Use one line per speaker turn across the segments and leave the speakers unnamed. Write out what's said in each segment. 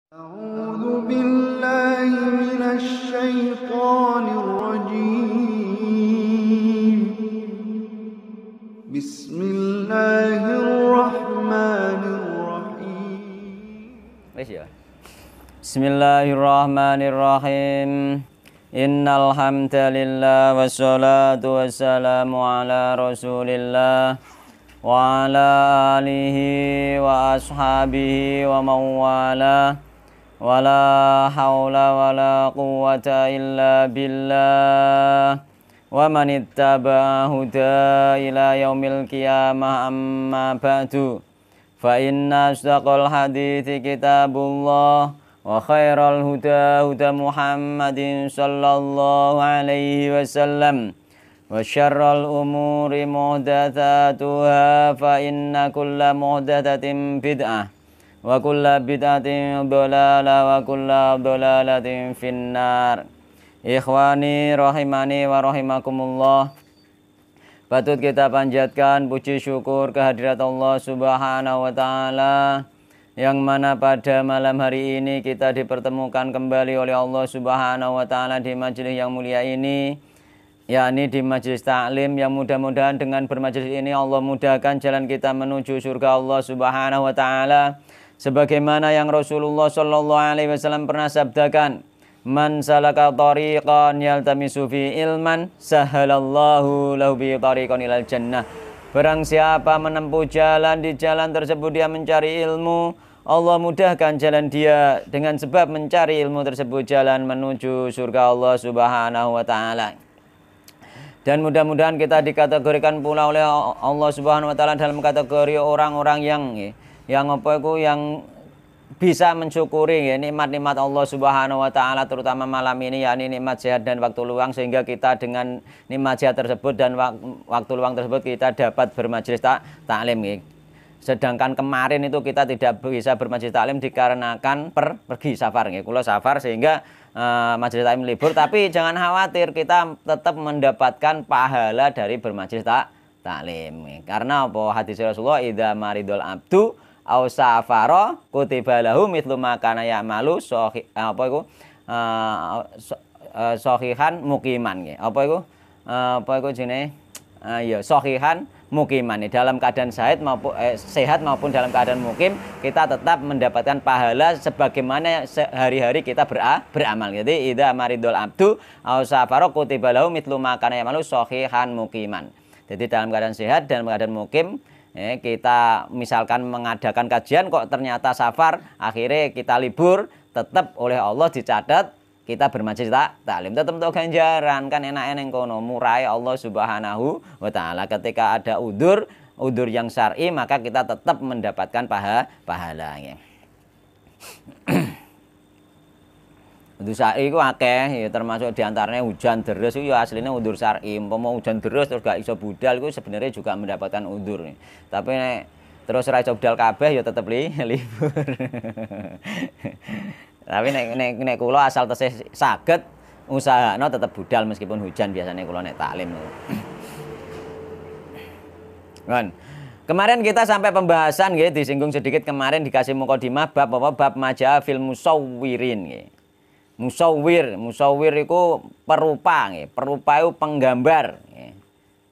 أعوذ بالله من الشيطان الرجيم بسم الله الرحمن الرحيم
Bismillahirrahmanirrahim. Innal hamdalillah wassalatu wassalamu ala Rasulillah wa ala alihi wa ashabihi wa mawala wala haula wala quwwata illa billah wa man ittaba'a huda ila yaumil qiyamah amma ba'du fa inna asdaqal hadithi kitabullah wa khairal huda huda Muhammadin sallallahu alaihi wasallam wa syarral umuri muhdatsatuha fa inna kulla muhdatsatin bid'ah wa kulla bid'atin dhalalah wa kulla dhalalatin finnar. Ikhwani rahimani wa rahimakumullah, patut kita panjatkan puji syukur kehadirat Allah Subhanahu wa taala yang mana pada malam hari ini kita dipertemukan kembali oleh Allah Subhanahu wa taala di majelis yang mulia ini, yakni di majelis taklim, yang mudah-mudahan dengan bermajelis ini Allah mudahkan jalan kita menuju surga Allah Subhanahu wa taala, sebagaimana yang Rasulullah sallallahu alaihi wasallam pernah sabdakan, man salaka tariqan yaltamisu fi ilman sahalallahu lahu bi tariqan ilal jannah. Barang siapa menempuh jalan, di jalan tersebut dia mencari ilmu, Allah mudahkan jalan dia dengan sebab mencari ilmu tersebut jalan menuju surga Allah Subhanahu wa taala. Dan mudah-mudahan kita dikategorikan pula oleh Allah Subhanahu wa taala dalam kategori orang-orang yang bisa mensyukuri nikmat-nikmat Allah Subhanahu wa taala, terutama malam ini, yakni nikmat sehat dan waktu luang, sehingga kita dengan nikmat sehat tersebut dan waktu luang tersebut kita dapat bermajelis taklim. Sedangkan kemarin itu kita tidak bisa bermajelis taklim dikarenakan pergi safar. Kula safar sehingga majelis taklim libur, tapi jangan khawatir, kita tetap mendapatkan pahala dari bermajelis taklim. Karena apa? Hadis Rasulullah, idza maridul abdu aw safara kutiba lahu mithlu ma kana ya'malu sahihan muqiman. Apa iku jenenge? Sahihan muqiman. Dalam keadaan sehat maupun dalam keadaan mukim, kita tetap mendapatkan pahala sebagaimana sehari-hari kita beramal. Jadi idza maridul abdu aw safara kutiba lahu mithlu ma kana ya'malu sahihan muqiman. Jadi dalam keadaan sehat dan keadaan mukim, kita misalkan mengadakan kajian kok ternyata safar, akhirnya kita libur, tetap oleh Allah dicatat kita bermajelis taklim, tetap untuk ganjaran, kan enak-enak kono, murai Allah Subhanahu wa taala. Ketika ada udzur yang syar'i, maka kita tetap mendapatkan pahala. Udzur syar'i ku akeh, termasuk diantaranya hujan deres itu ya aslinya udzur syar'i. Umpama hujan deres terus gak iso budal, itu sebenarnya juga mendapatkan udzur. Tapi terus ora iso budal kabeh ya tetep libur. Tapi nek kula asal tesih saged usahana tetep budal meskipun hujan, biasanya kula nek taklim. Kan. Kemarin kita sampai pembahasan disinggung sedikit kemarin, dikasih mukadimah bab bab majaa fil musawwirin. Musawwir itu perupa itu penggambar.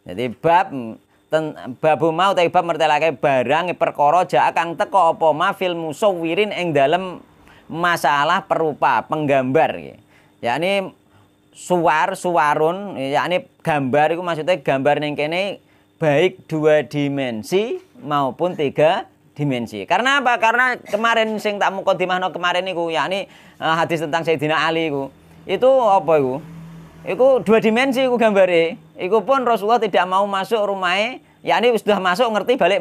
Jadi babu mau ta bab mertelake barang perkara jaa kang teka apa ma fil musawwirin ing dalem masalah perupa penggambar. Yakni suwarun, yakni gambar itu maksudnya gambar ning kene baik 2 dimensi maupun 3 dimensi. Karena apa? Karena kemarin sing tak mukadimahno kemarin niku, yakni hadis tentang Sayyidina Ali iku. Itu apa iku? Iku 2 dimensi iku gambare. Iku pun Rasulullah tidak mau masuk rumahe, yakni sudah masuk ngerti balik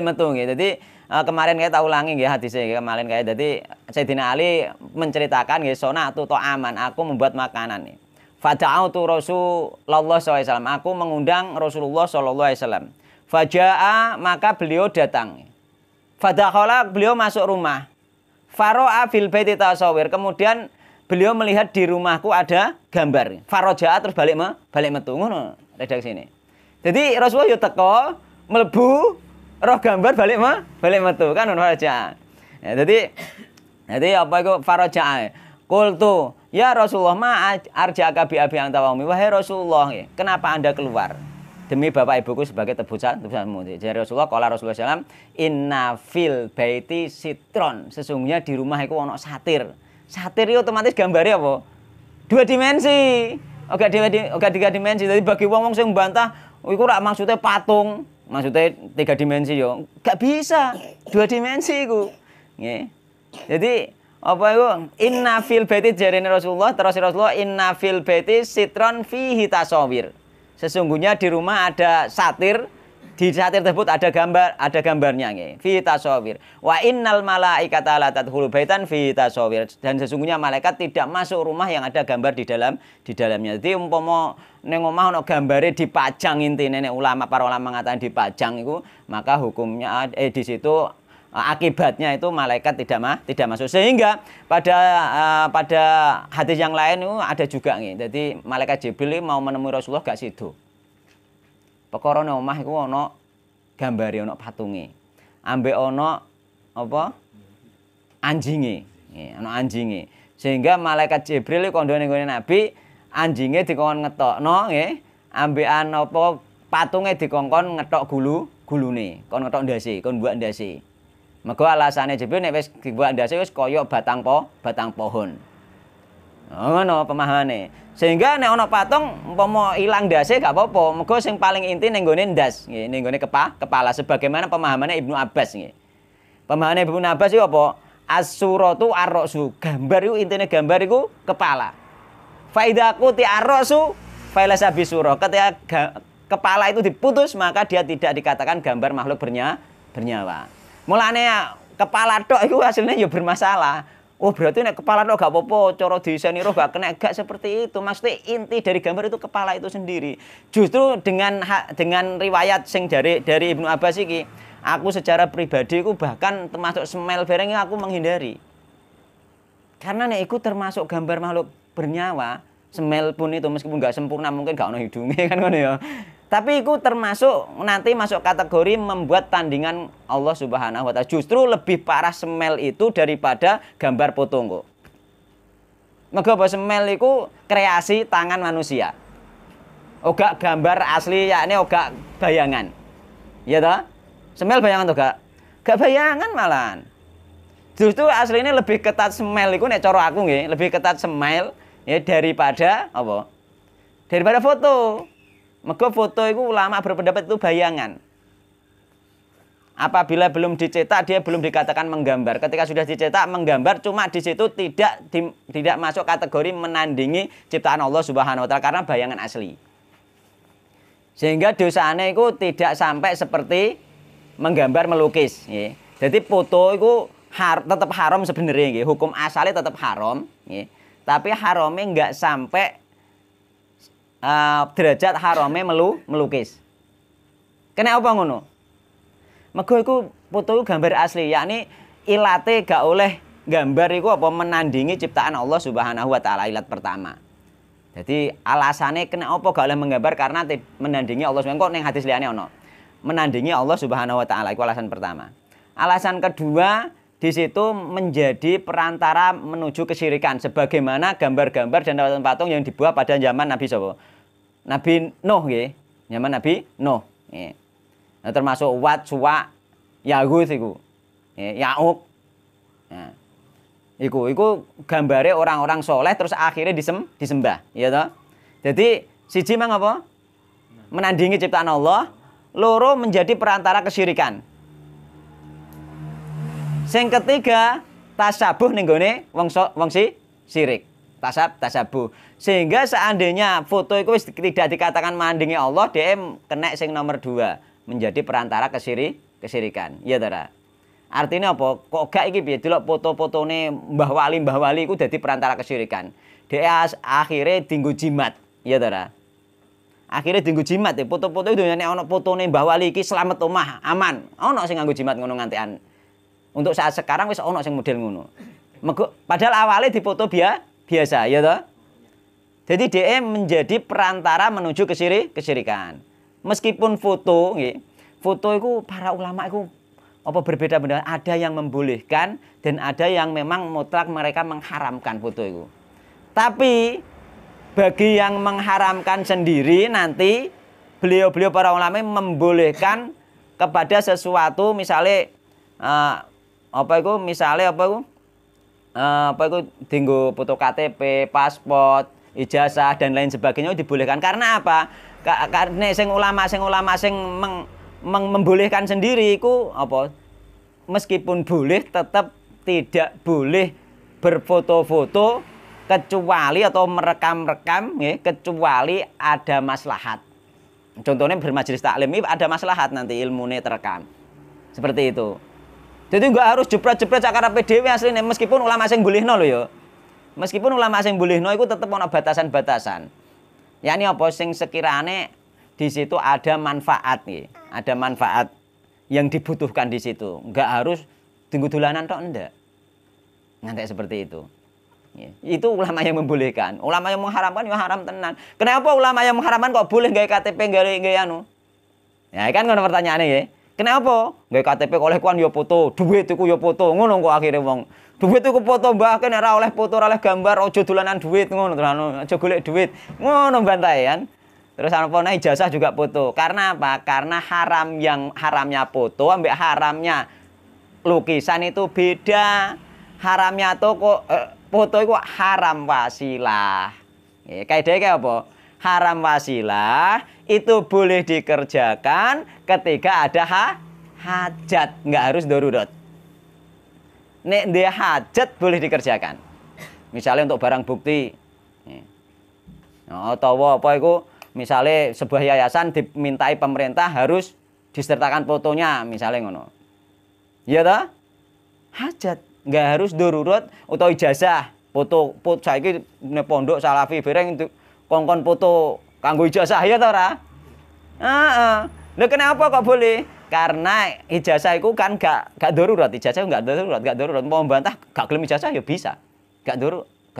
metu nggih. Jadi kemarin kayak tak ulangi nggih hadisnya kemarin kayak. Jadi Sayyidina Ali menceritakan nggih, sonatu aman, aku membuat makanan. Fada'autu Rasulullah SAW, aku mengundang Rasulullah SAW. Faja'a, maka beliau datang. Fadakhala, beliau masuk rumah. Faro'a fil baiti tasawir, kemudian beliau melihat di rumahku ada gambar. Faroja'a, terus balik metu, ngono redaksi sini. Jadi Rasulullah yo teko, mlebu, roh gambar balik metu kan ngono aja. Ya, jadi Jadi apa iku faraja'a. Qultu, ya Rasulullah ma arja'aka bi abi anta wa ummi. Wahai Rasulullah, kenapa Anda keluar? Demi bapak ibuku sebagai tebusanmu. Jadi Rasulullah qala Rasulullah SAW, inna fil baiti sitron. Sesungguhnya di rumah iku ono satir. Satir itu otomatis gambarnya apa? 2 dimensi. Oke 3 dimensi. Jadi bagi wong-wong sing mbantah iku rak maksudnya patung, maksudnya 3 dimensi yo. Gak bisa. 2 dimensi iku. Nggih. Jadi apa itu? Inna fil baiti jarene Rasulullah, terus Rasulullah inna fil baiti sitron fihi tasawir. Sesungguhnya di rumah ada satir, di satir tersebut ada gambarnya nggih. Fihi tasawir. Wa innal malaikata la tadkhulu baitan fihi tasawir. Dan sesungguhnya malaikat tidak masuk rumah yang ada gambar di dalamnya. Jadi umpama ning omah ana gambare dipajang intine nek para ulama mengatakan dipajang itu, maka hukumnya di situ akibatnya itu malaikat tidak masuk. Sehingga pada hadis yang lain itu ada juga nih. Jadi malaikat Jibril mau menemui Rasulullah gak sido. Perkara nang omah iku ana gambare, ana patunge. Ambek ana apa? Anjinge. Ana anjinge. Sehingga malaikat Jibril kandhane nggone Nabi, anjinge dikon ngetokno nggih, ambekan apa patunge dikongkon ngetok gulune, kon ngetok ndase, kon mbuak ndase. Mergo alasane Jibril nek wis dibuat ndase wis kaya batang pohon. Ngono pemahamane. Sehingga nek ana patung umpama ilang ndase gak apa-apa, mergo sing paling inti ning gone ndas, nggih, ning gone kepala sebagaimana pemahamane Ibnu Abbas nggih. Pemahamane Ibnu Abbas iku apa? As-suratu ar-ra'su. Gambar iku intine gambar iku kepala. Fa idza quti ar-ra'su fa laysa bisurah. Ketika kepala itu diputus maka dia tidak dikatakan gambar makhluk bernyawa. Mulane kepala tok itu hasilnya ya bermasalah. Oh berarti nek kepala tok gak apa-apa, cara desain roh gak kena, gak seperti itu. Maksudnya inti dari gambar itu kepala itu sendiri. Justru dengan riwayat sing dari Ibnu Abbas iki, aku secara pribadi aku bahkan termasuk smell bareng aku menghindari. Karena nek iku termasuk gambar makhluk bernyawa, smell pun itu meskipun gak sempurna mungkin gak ono hidungnya kan ngono ya. Tapi itu termasuk nanti masuk kategori membuat tandingan Allah Subhanahu wa taala. Justru lebih parah semel itu daripada gambar foto kok. Mergo semel itu kreasi tangan manusia. Oga gambar asli yakni oga bayangan. Iya toh? Semel bayangan toh gak? Gak bayangan malahan. Justru aslinya lebih ketat semel itu nek cara aku nggih, lebih ketat semel ya daripada apa? Daripada foto. Mergo foto itu ulama berpendapat itu bayangan. Apabila belum dicetak dia belum dikatakan menggambar. Ketika sudah dicetak menggambar cuma di situ tidak masuk kategori menandingi ciptaan Allah Subhanahu wa taala karena bayangan asli. Sehingga dosanya itu tidak sampai seperti menggambar melukis, ya. Jadi foto itu tetap haram sebenarnya, ya. Hukum asalnya tetap haram, ya. Tapi haramnya enggak sampai derajat harame melukis. Kenapa ngono? Mergo iku foto gambar asli, yakni ilate gak oleh gambar iku apa menandingi ciptaan Allah Subhanahu wa taala, ilat pertama. Jadi alasannya kenapa gak oleh menggambar karena menandingi Allah Subhanahu wa taala. Ning hadis liyane ono. Menandingi Allah Subhanahu wa taala itu alasan pertama. Alasan kedua, di situ menjadi perantara menuju kesyirikan sebagaimana gambar-gambar dan patung yang dibuat pada zaman Nabi sapa? Nabi Nuh nggih. Zaman Nabi Nuh. Nggih. Nah, termasuk Wat, Suwa, Yahud iku. Ya'uq. Nah. Iku gambare orang-orang soleh terus akhirnya disembah, ya toh? Jadi siji mang apa? Menandingi ciptaan Allah, loro menjadi perantara kesyirikan. Sing ketiga, tasabuh ning gone wong syirik. Tasabuh. Sehingga seandainya foto itu tidak dikatakan menandingi Allah, dia kena sing nomor 2, menjadi perantara kesyirikan. Iya ta? Artinya apa? Kok gak iki piye delok foto-fotone Mbah Wali iku dadi perantara kesyirikan. Dia akhirnya dinggo jimat. Iya ta? Akhirnya dinggo jimat ya. Foto-foto itu nek ana fotone Mbah Wali iki selamat omah, aman. Ana sing nganggo jimat ngono ngantekan. Untuk saat sekarang wis ana sing model ngono. Padahal awalnya difoto biasa, ya toh? Jadi dia menjadi perantara menuju kesyirikan. Meskipun foto, nggih, foto itu para ulama itu apa berbeda-beda, ada yang membolehkan dan ada yang memang mutlak mereka mengharamkan foto itu. Tapi bagi yang mengharamkan sendiri nanti beliau-beliau para ulama membolehkan kepada sesuatu misalnya dinggo foto KTP, paspor, ijazah dan lain sebagainya dibolehkan. Karena apa? Karena sing ulama sing membolehkan sendiri iku apa? Meskipun boleh tetap tidak boleh berfoto-foto kecuali atau merekam-rekam ya, kecuali ada maslahat. Contohnya bermajelis taklim ada maslahat nanti ilmunya terekam. Seperti itu. Jadi enggak harus jepret-jepret sak karepe dhewe asline meskipun ulama sing bolehno lho ya. Meskipun ulama sing bolehno iku tetep ana batasan-batasan. Yani apa sing sekirane di situ ada manfaat nggih. Ada manfaat yang dibutuhkan di situ. Enggak harus tunggu dolanan tok ndak. Ngantek seperti itu. Ya. Itu ulama yang membolehkan. Ulama yang mengharamkan ya haram tenan. Kenapa ulama yang mengharamkan kok boleh gawe KTP gawe anu? Ya kan ngono pertanyaane ya. Kenapa? Gawe KTP oleh kuan ya foto, duit iku ya foto. Ngono kok akhire wong. Duit iku foto mbah kene ora oleh foto, ora oleh gambar, aja dolanan duit ngono terus aja golek duit. Ngono bantai kan. Terus apa ijazah juga foto. Karena apa? Karena haramnya foto ambek haramnya lukisan itu beda. Haramnya toko foto itu haram wasilah. Kaidahnya kayak apa? Haram wasilah itu boleh dikerjakan ketika ada hajat, nggak harus darurat. Nek dia hajat boleh dikerjakan. Misalnya untuk barang bukti. Atau apa itu? Misalnya sebuah yayasan dimintai pemerintah harus disertakan fotonya, misalnya ngono. Iya toh? Hajat. Nggak harus darurat atau ijazah foto saiki nek pondok salafi bareng kongkon foto kanggo ijazah ya ta ora? Heeh. Lha kenapa kok boleh? Karena ijazah itu kan gak darurat, ijazah gak darurat. Mau bantah gak gelem ijazah ya bisa. Gak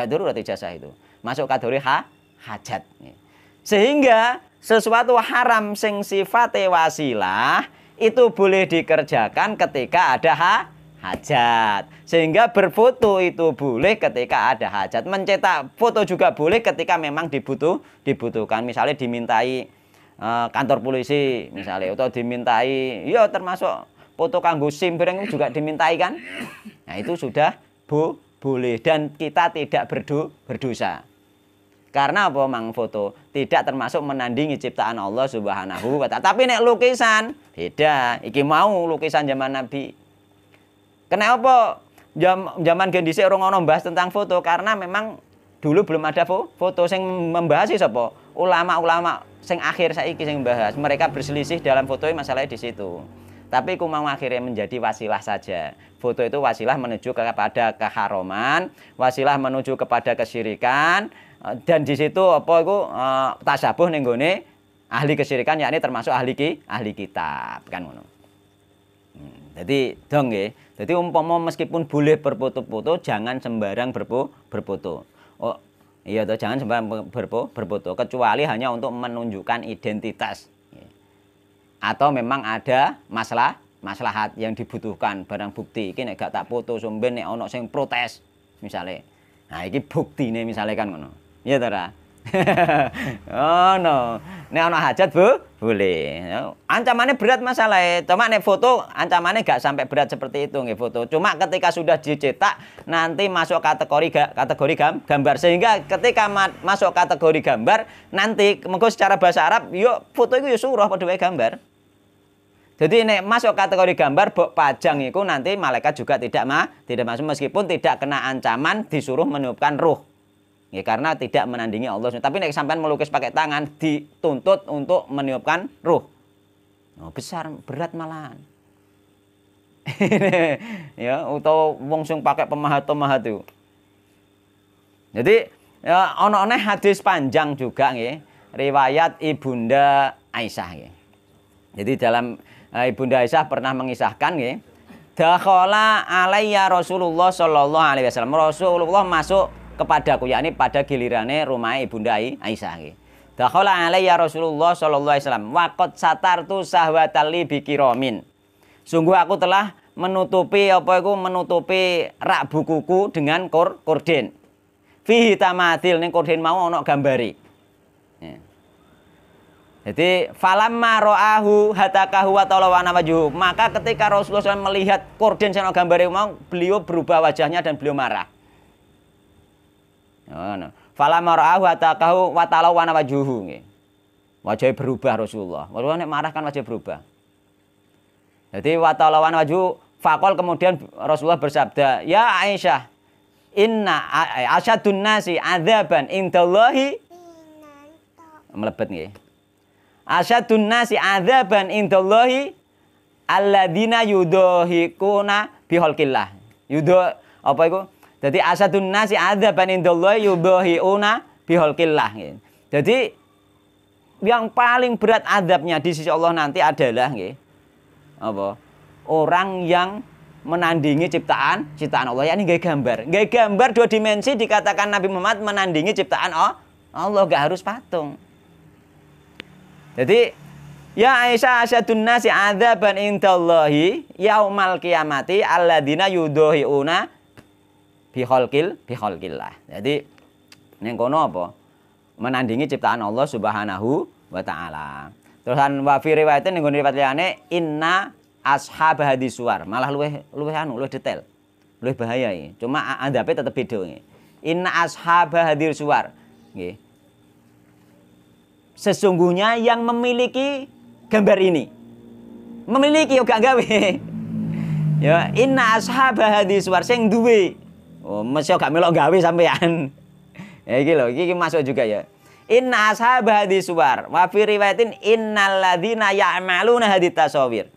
darurat ijazah itu. Masuk kategori hajat. Sehingga sesuatu haram sing sifate wasilah itu boleh dikerjakan ketika ada hajat. Sehingga berfoto itu boleh ketika ada hajat. Mencetak foto juga boleh ketika memang dibutuhkan. Misalnya dimintai kantor polisi misalnya, atau dimintai ya termasuk foto kanggo SIM bareng juga dimintai kan. Nah itu sudah boleh dan kita tidak berdosa. Karena apa mang foto tidak termasuk menandingi ciptaan Allah Subhanahu wa ta'ala. Tapi nek lukisan beda. Iki mau lukisan zaman Nabi. Kenapa zaman gendise orang ono bahas tentang foto? Karena memang dulu belum ada foto sing membahas sapa? Ulama-ulama sing akhir saiki sing membahas. Mereka berselisih dalam foto masalahnya di situ. Tapi ku mau akhirnya menjadi wasilah saja. Foto itu wasilah menuju kepada keharaman, wasilah menuju kepada kesyirikan, dan di situ apa iku tasabuh ning gone ahli kesyirikan yakni termasuk ahli kitab kan ngono. Jadi dong nggih. Jadi umpama meskipun boleh berfoto-foto jangan sembarang berfoto. Oh, iya toh jangan sembarang berfoto kecuali hanya untuk menunjukkan identitas. Atau memang ada maslahat yang dibutuhkan barang bukti. Iki nek gak tak foto somben nek ana sing protes misalnya. Nah, iki buktine misalnya kan ngono. Iya ta ora? Oh no. Nek ana hajat boleh. Ancamannya berat masalahnya. Cuma nek foto ancamannya gak sampai berat seperti itu nggih foto. Cuma ketika sudah dicetak nanti masuk kategori gambar sehingga ketika masuk kategori gambar nanti mengko secara bahasa Arab yo foto itu yo surah padha wae gambar. Jadi nek masuk kategori gambar bok pajang itu nanti malaikat juga tidak masuk meskipun tidak kena ancaman disuruh meniupkan ruh. Ya, karena tidak menandingi Allah. Tapi nek sampean melukis pakai tangan dituntut untuk meniupkan ruh. Oh, besar, berat malahan. Ya, atau wong sing pakai pemahat itu. Jadi ya ono-ono hadis panjang juga nggih, riwayat Ibunda Aisyah nggih. Jadi dalam Ibunda Aisyah pernah mengisahkan nggih, dakhala alayya Rasulullah sallallahu alaihi wasallam. Rasulullah masuk kepadaku, yakni pada gilirane rumah Ibunda Aisyah nggih. Dakhala alayya Rasulullah sallallahu alaihi wasallam wa qad satartu sahwatali bikiramin. Sungguh aku telah menutupi menutupi rak bukuku dengan korden. Fihi tamathil, ning korden mau ana gambare. Ya. Jadi falamma ra'ahu hatakahu wa talawana wajhu. Maka ketika Rasulullah SAW melihat korden sing ana gambare mau, beliau berubah wajahnya dan beliau marah. Ngono. Falamma ra'ahu hatakahu wa talawana wajhuhu nggih. Wajahnya berubah Rasulullah. Waduh nek marah kan wajah berubah. Jadi wa talawana wajhu faqol, kemudian Rasulullah bersabda, "Ya Aisyah, inna asyadun nasi adzaban indallahi." Melebet nggih. Asyadun nasi adzaban indallahi alladzina yudhikuna biholqillah. Apa iku? Dadi asyadun nasi adzaban indallahi yudhiuna biholqillah. Jadi yang paling berat azabnya di sisi Allah nanti adalah nggih apa? Orang yang menandingi ciptaan Allah, yakni nggih gambar. Nggih gambar dua dimensi dikatakan Nabi Muhammad menandingi ciptaan Allah, enggak harus patung. Jadi ya Aisyah asyadun nasi adzaban indallahi yaumal qiyamati alladzina yudhiuna biholqillah. Jadi ning kono apa? Menandingi ciptaan Allah Subhanahu wa taala. Terusan wa fi riwayatin ning riwayat liyane inna ashab hadis suwar, malah luwih detail. Luwih bahaya iki. Cuma adzabe tetep beda nggih. Inna ashab hadis suwar nggih. Sesungguhnya yang memiliki gambar ini. Memiliki yo gak gawe. Ya, inna ashab hadis suwar sing duwe. Oh, mesti gak melok gawe sampean. Ya iki lho, iki masuk juga ya. Inna ashab hadis suwar wa fi riwayatin innal ladzina ya'maluna hadit tasawir.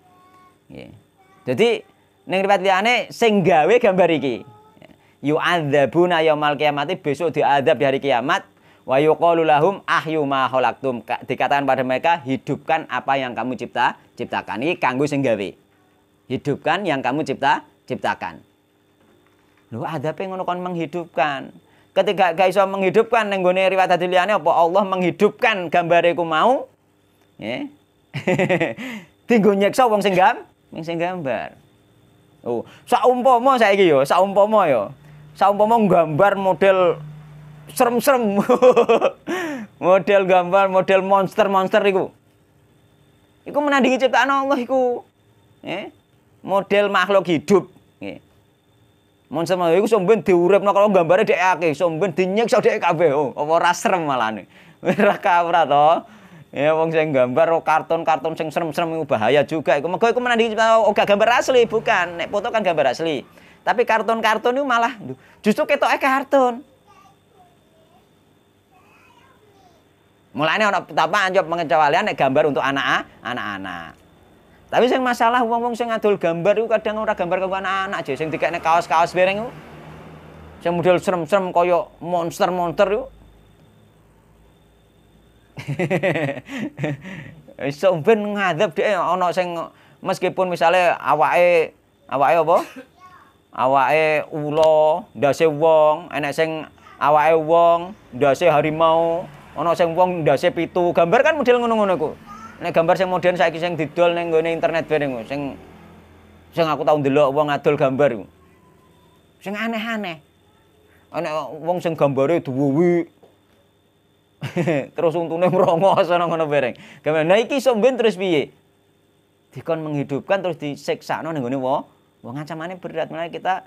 Nggih. Jadi ning riwayat liyane sing gawe gambar iki yu'adzabuna yaumal qiyamati, besok diadab di hari kiamat. Wa yuqalu lahum ahyu ma khalaqtum, dikatakan pada mereka hidupkan apa yang kamu ciptakan. Iki kanggo sing gawe. Hidupkan yang kamu ciptakan. Lho adabe ngono kon menghidupkan. Ketika gak iso menghidupkan ning gone riwayat hadis liyane apa Allah menghidupkan gambare ku mau nggih. Dinggo nyeksa wong sing gambar. Oh, saumpama saiki yo, saumpama gambar model serem-serem. Model gambar, model monster iku. Iku menandingi ciptaan Allah iku. Nggih. Model makhluk hidup, nggih. Monster iku somben diuripno kalau gambare dhek akeh, somben dinyiksa dhek kabeh. Oh, apa ora serem malane. Ora kawrat to. Ya wong sing gambar kartun-kartun sing serem-serem iku bahaya juga. Iku mergo iku menandingi ciptaan Allah, gambar asli bukan. Nek foto kan gambar asli. Tapi kartun-kartun itu malah justru ketoke kartun. Mulane ana betapa anjop pengecualian nek gambar untuk anak-anak. Tapi sing masalah wong-wong sing ngadol gambar iku kadang ora gambar kanggo anak-anak aja, sing dikekne kaos-kaos bereng iku. Sing model serem-serem kaya monster iku. Iso ben ngadep dhek ana sing meskipun misale awake apa? Awake ula, ndase wong, enek sing awake wong, ndase harimau. Ana sing wong ndase pitu, gambar kan model ngono-ngono iku. Nek gambar sing modern saiki sing didol ning nggone internet bareng sing aku tau ndelok wong ngadol gambar iku. Sing aneh-aneh. Ana wong sing gambare duwi. Terus untune mrongos ana ngono bareng. Gambar nah iki iso ben terus piye? Dikon menghidupkan terus disiksakno ning nggone wong ancamane berat. Mulane kita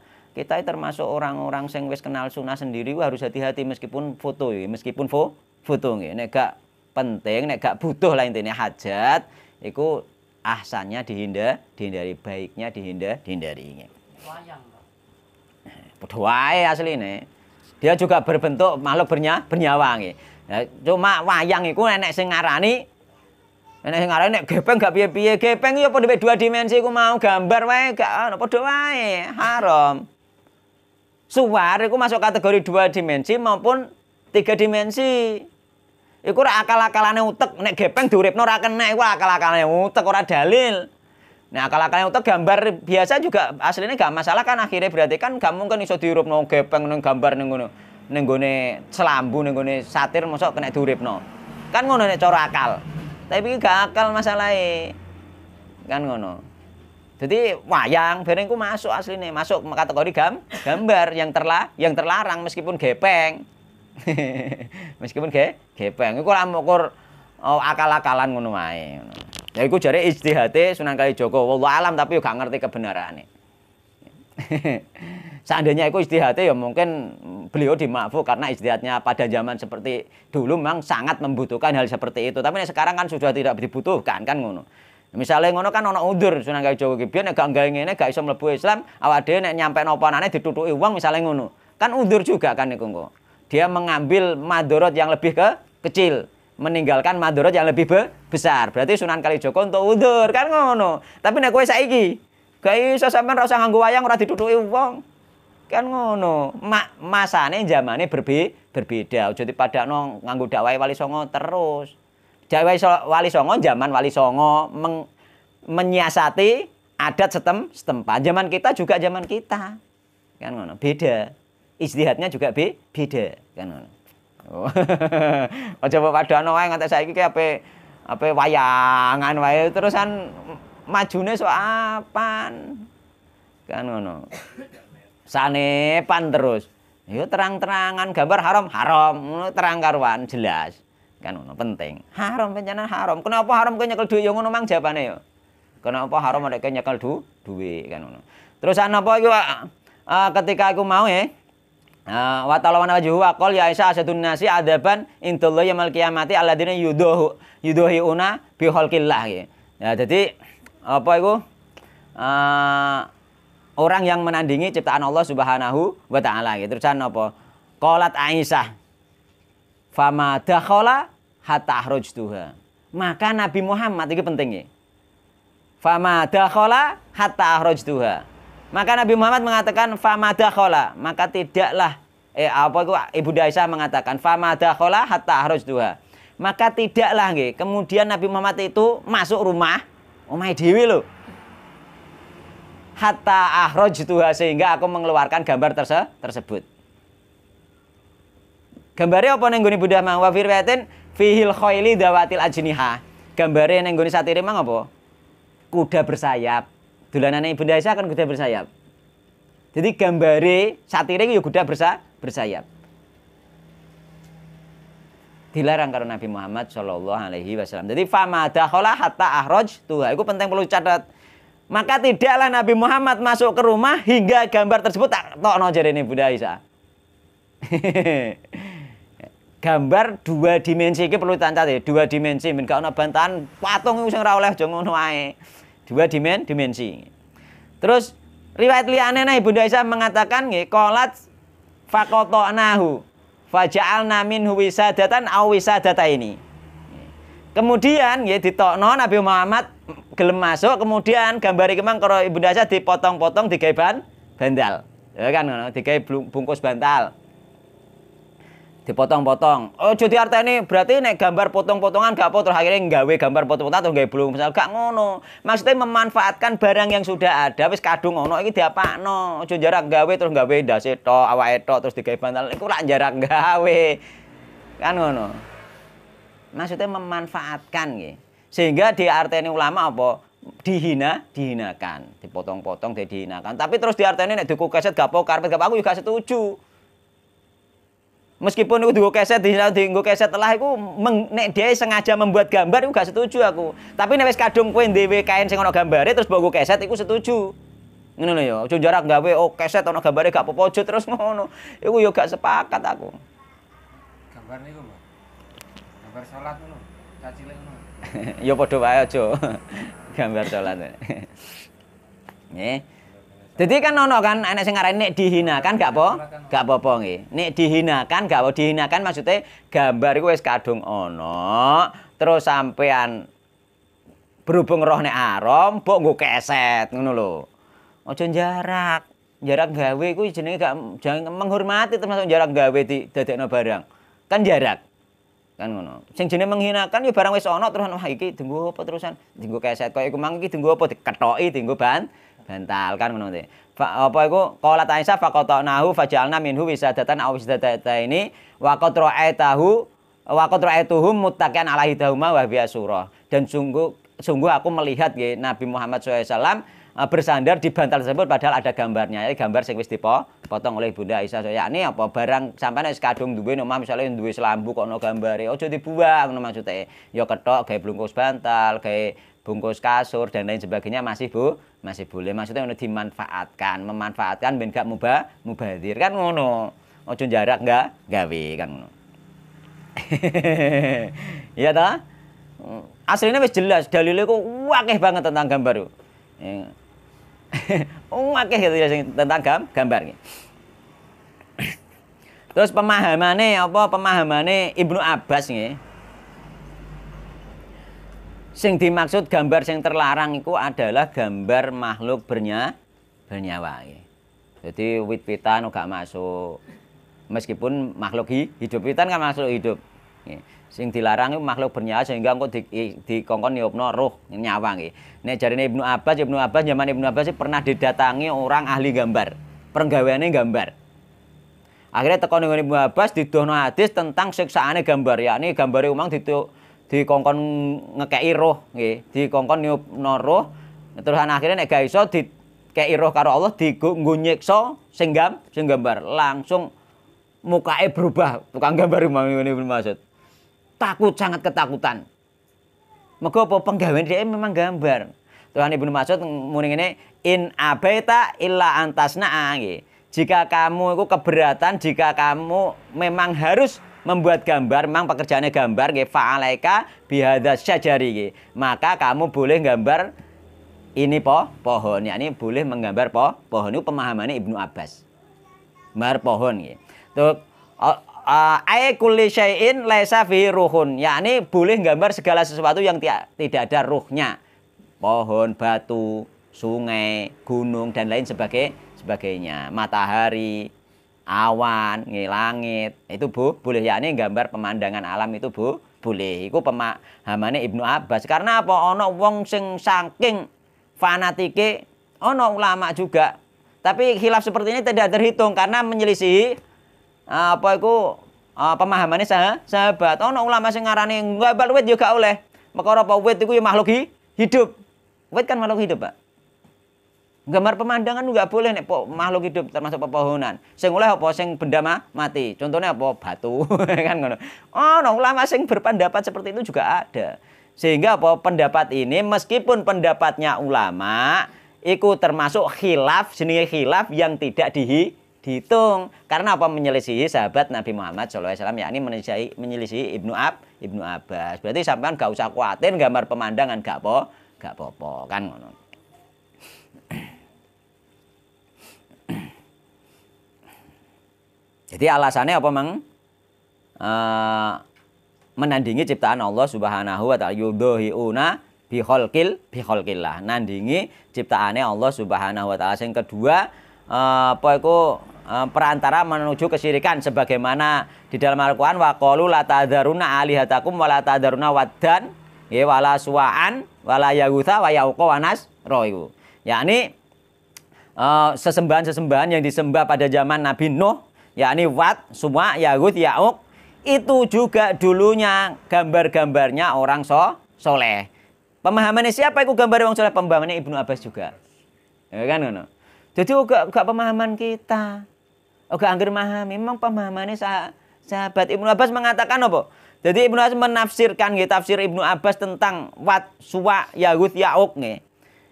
termasuk orang-orang sing wis kenal sunah sendiri harus hati-hati meskipun foto ya, meskipun foto nggih. Nek gak penting, nek gak butuh lah intinya hajat, iku ahsannya dihindari, baiknya dihindari.
Wayang.
Padha wae asline. Dia juga berbentuk makhluk bernyawa nggih. Nah, cuma wayang iku enek sing ngarani nek gepeng gak piye-piye. Gepeng ya padha dua dimensi iku mau gambar wae gak padha wae, haram. Suwar iku masuk kategori 2 dimensi maupun 3 dimensi. Iku ora akal-akalane utek, nek gepeng diuripno ora kena, iku akal-akalane utek ora dalil. Nek akal-akalane utek gambar biasa juga aslinya gak masalah kan, akhirnya berarti kan gak mungkin iso diuripno gepeng ning gambar ning ngono. Ning gone selambu ning gone satir mosok kena diuripno. Kan ngono nek cara akal. Tapi gak akal masalahe. Kan ngono. Jadi wayang bareng ku masuk asline, masuk kategori gambar yang terlarang meskipun gepeng. Meskipun gepeng iku lak ukur akal-akalan ngono wae. Ya iku jare ijtihate Sunan Kalijaga, wallahu alam tapi yo gak ngerti kebenarane. Seandainya itu ijtihadnya ya mungkin beliau dimaafkan karena ijtihadnya pada zaman seperti dulu memang sangat membutuhkan hal seperti itu. Tapi sekarang kan sudah tidak dibutuhkan kan ngono. Misalnya ngono kan ana undur Sunan Kalijaga ki biyen nek gak gawe ngene gak iso mlebu Islam, awake dhewe nek nyampe nopanane ditutuki wong misalnya ngono. Kan undur juga kan niku engko. Dia mengambil madorot yang lebih kecil, meninggalkan madorot yang lebih besar. Berarti Sunan Kalijaga untuk undur kan ngono. Tapi nek kowe saiki gak iso sampean ora usah nganggo wayang ora ditutuki wong. Kan ngono. Masane zamane berbeda. Aja dipadakno nganggo dakwah Wali Songo terus. Dakwah Wali Songo zaman Wali Songo menyiasati adat setempat. Zaman kita juga zaman kita. Kan ngono. Beda. Ijtihadnya juga beda. Kan ngono. Oh. Aja padakno wae nganti saiki ki ape wayangan wae terusan majune sok apan. Kan ngono. Sanepan terus. Yo terang-terangan gambar haram, ngono terang karuan jelas. Kan ngono penting. Haram pancen haram. Kenapa haram kowe nyekel dhuwit yo ngono mang jawabane yo. Kenapa haram nek kowe nyekel dhuwit kan ngono. Terus apa iki ketika aku mau wa talawana wajhu wa qol ya Aisyah asadun nasi adaban indallahi yaumil qiyamati alladzina yudahiuna bi khalqillah. Ya jadi apa itu orang yang menandingi ciptaan Allah Subhanahu wa taala gitu. Terusan apa? Qalat Aisyah fama dakhala hatta akhrajtuha. Maka Nabi Muhammad iki penting ya. Fama dakhala hatta akhrajtuha. Maka Nabi Muhammad mengatakan fama dakhala, maka tidaklah apa itu Ibunda Aisyah mengatakan fama dakhala hatta akhrajtuha. Maka tidaklah nggih kemudian Nabi Muhammad itu masuk rumah omahe dhewe lho. Hatta akhrajtuha sehingga aku mengeluarkan gambar tersebut. Gambare apa ning nggone Bunda Mang wa firwatin fihil khaili dawatil ajniha. Gambare ning nggone satire mang apa? Kuda bersayap. Dolanane Ibunda Aisyah kan kuda bersayap. Jadi gambare satire iki ya kuda bersayap. Dilarang karo Nabi Muhammad sallallahu alaihi wasallam. Jadi fama dakhala hatta akhrajtuha. Iku penting perlu catat. Maka tidaklah Nabi Muhammad masuk ke rumah hingga gambar tersebut tak tokno jarene Bunda Aisyah. Gambar dua dimensi iki perlu dicatat ya, dua dimensi men gak ono bantahan patung iku sing ora oleh aja ngono ae. Dua dimensi. Terus riwayat liyane nah Bunda Aisyah mengatakan nggih qalat faqatanahu faja'alna minhu wisadatan aw wisadataini. Kemudian nggih ditokno Nabi Muhammad gelem masuk, kemudian gambar iki mang karo Ibunda Aisyah dipotong-potong digawe bandal. Ya kan ngono, digawe bungkus bantal. Dipotong-potong. Oh, jadi artinya berarti nek gambar potong-potongan gak apa terus akhirnya nggawe gambar potong-potongan terus nggawe blung. Misal gak ngono. Maksudnya memanfaatkan barang yang sudah ada wis kadung ngono iki diapakno. Aja jarak gawe terus nggawe ndase tok, awake tok terus digawe bantal. Iku lak jarak gawe. Kan ngono. Maksudnya memanfaatkan nggih. Sehingga diarteni ulama apa? Dihinakan, dipotong-potong dihinakan. Tapi terus diarteni nek duku keset gak apa karpet gak apa aku juga setuju. Meskipun itu dienggo keset telah iku nek dia sengaja membuat gambar iku gak setuju aku. Tapi nek wis kadung kowe dhewe kain sing ana gambare terus mbok keset iku setuju. Ngono lho ya. Aja jarak gawe keset ana gambare gak apa-apa aja terus ngono. Iku yo gak sepakat aku.
Gambar niku, Mbak. Gambar salat ngono. Cacile ngono.
Ya padha wae aja. Gambar salat. Nggih. Jadi kan ono kan ana sing ngarani nek dihinakan gak apa-apa nggih. Nek dihinakan gak apa dihinakan maksudnya gambar iku wis kadung ono, terus sampean berhubung roh nek arom, mbok nggo keset ngono lho. Aja jarak. Jarak gawe iku jenenge gak jangan menghormati termasuk jarak gawe didadekno barang. Kan jarak. Kan ngono. Sing jenenge menghinakan ya barang wis ono terus wah iki dienggo apa terusan? Dienggo keset kaya iku mang iki dienggo apa diketoki dienggo bantal kan ngono teh. Apa iku qalat Aisyah faqatanahu faj'alna minhu wisadatan aw wisadataini wa qad ra'aituhum muttaqian ala hidahuma wa biya surah. Dan sungguh aku melihat nggih Nabi Muhammad SAW bersandar di bantal tersebut padahal ada gambarnya. Ya gambar sing wis dipotong oleh Bunda Aisyah. Yakni apa barang sampeyan wis kadung duwe omah misale duwe selambu kok ono gambare, aja dibuang ngono maksude. Ya ketok gawe bungkus bantal, gawe bungkus kasur dan lain sebagainya masih boleh. Maksudnya ngono memanfaatkan ben gak mubazir kan ngono. Aja jarak enggak gawe kan ngono. Iya ta? Aslinya wis jelas dalile kok akeh banget tentang gambar. Akeh gitu ya tentang gambar. Terus pemahamane Ibnu Abbas nggih. Sing dimaksud gambar sing terlarang itu adalah gambar makhluk bernyawa. Jadi wit-witan gak masuk. Meskipun makhluk hidup, witan kan makhluk hidup. Sing dilarang itu makhluk bernyawa sehingga engko dikongkon niupno roh nyawa nggih. Nek jarine Ibnu Abbas zaman Ibnu Abbas pernah didatangi orang ahli gambar. Penggaweane gambar. Akhirnya teko ning Ibnu Abbas didono hadis tentang siksaane gambar, yakni gambare umang dikongkon ngekeki roh nggih, dikongkon niupno roh. Terus akhirnya nek gak iso dikeki roh karo Allah dienggo nyiksa sing gambar, langsung mukanya berubah. Tukang gambar ngene maksud. Takut, sangat ketakutan. Mergo apa penggawean dia memang gambar. Tuhan Ibnu Mas'ud muni ngene, in abaita illa antasna'a nggih. Jika kamu itu keberatan, jika kamu memang harus membuat gambar, memang pekerjaannya gambar nggih, fa'alaika bihadza syajari nggih. Maka kamu boleh gambar ini pohon, yakni boleh menggambar pohon. Itu pemahamannya Ibnu Abbas. Gambar pohon nggih. Tuh ay kulli syai'in laisa fi ruhun, yakni boleh gambar segala sesuatu yang tidak ada ruhnya. Pohon, batu, sungai, gunung dan lain sebagainya. Matahari, awan, langit, itu boleh, yakni gambar pemandangan alam itu boleh. Iku pemahamannya Ibnu Abbas. Karena apa? Ono wong sing saking fanatike, ono ulama juga. Tapi khilaf seperti ini tidak terhitung karena menyelisihi pemahamannya sahabat. Ono ulama sing ngarani gambar wit yo gak oleh. Perkara apa wit iku ya makhluk hidup. Wit kan makhluk hidup, Pak. Gambar pemandangan enggak boleh nek makhluk hidup termasuk pepohonan. Sing oleh apa sing benda mati. Contohnya apa? Batu kan ngono. Ono ulama sing berpendapat seperti itu juga ada. Sehingga apa pendapat ini meskipun pendapatnya ulama iku termasuk khilaf, jenenge khilaf yang tidak dihitung. Karena apa? Menyelisihi sahabat Nabi Muhammad SAW, yakni menyelisihi Ibnu Abbas. Berarti sampean gak usah khawatir gambar pemandangan gak apa-apa kan ngono. Jadi alasannya apa mang? Menandingi ciptaan Allah Subhanahu wa taala, yudhiuna bi khalqillah. Nandingi ciptaane Allah Subhanahu wa taala. Yang kedua perantara menuju kesyirikan sebagaimana di dalam Al-Qur'an wa qalu la tadharuna alihatakum wa la tadharuna waddan ya wala suwa'an wala yaghutsa wa yauqa wa nasra iku. Yakni sesembahan-sesembahan yang disembah pada zaman Nabi Nuh, yakni Wad, Suwa, Yaghuts, Ya'uq, itu juga dulunya gambar-gambarnya orang soleh. Pemahamannya siapa itu gambar orang soleh? Pemahamannya Ibnu Abbas juga. Ya kan ngono. Jadi gak pemahaman kita. Gak angger memahami. Memang pemahamannya sahabat. Ibnu Abbas mengatakan apa? Jadi Ibnu Abbas menafsirkan tafsir Ibnu Abbas tentang Wad, Suwa, Yaghuts, Ya'uq nggih.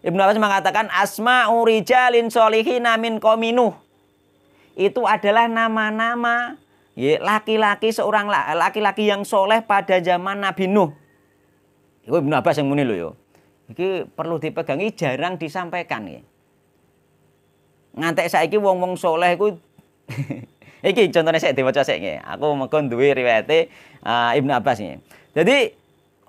Ibnu Abbas mengatakan asma'u rijalin sholihin min qaumi Nuh. Itu adalah nama-nama laki-laki seorang laki-laki yang soleh pada zaman Nabi Nuh. Itu Ibnu Abbas yang muni lho yo. Iki perlu dipegangi, jarang disampaikan nggih. Ngantek saiki wong-wong soleh iku iki contohnya saya diwaca sik nggih. Aku mengko duwe riwayate Ibnu Abbas nggih. Jadi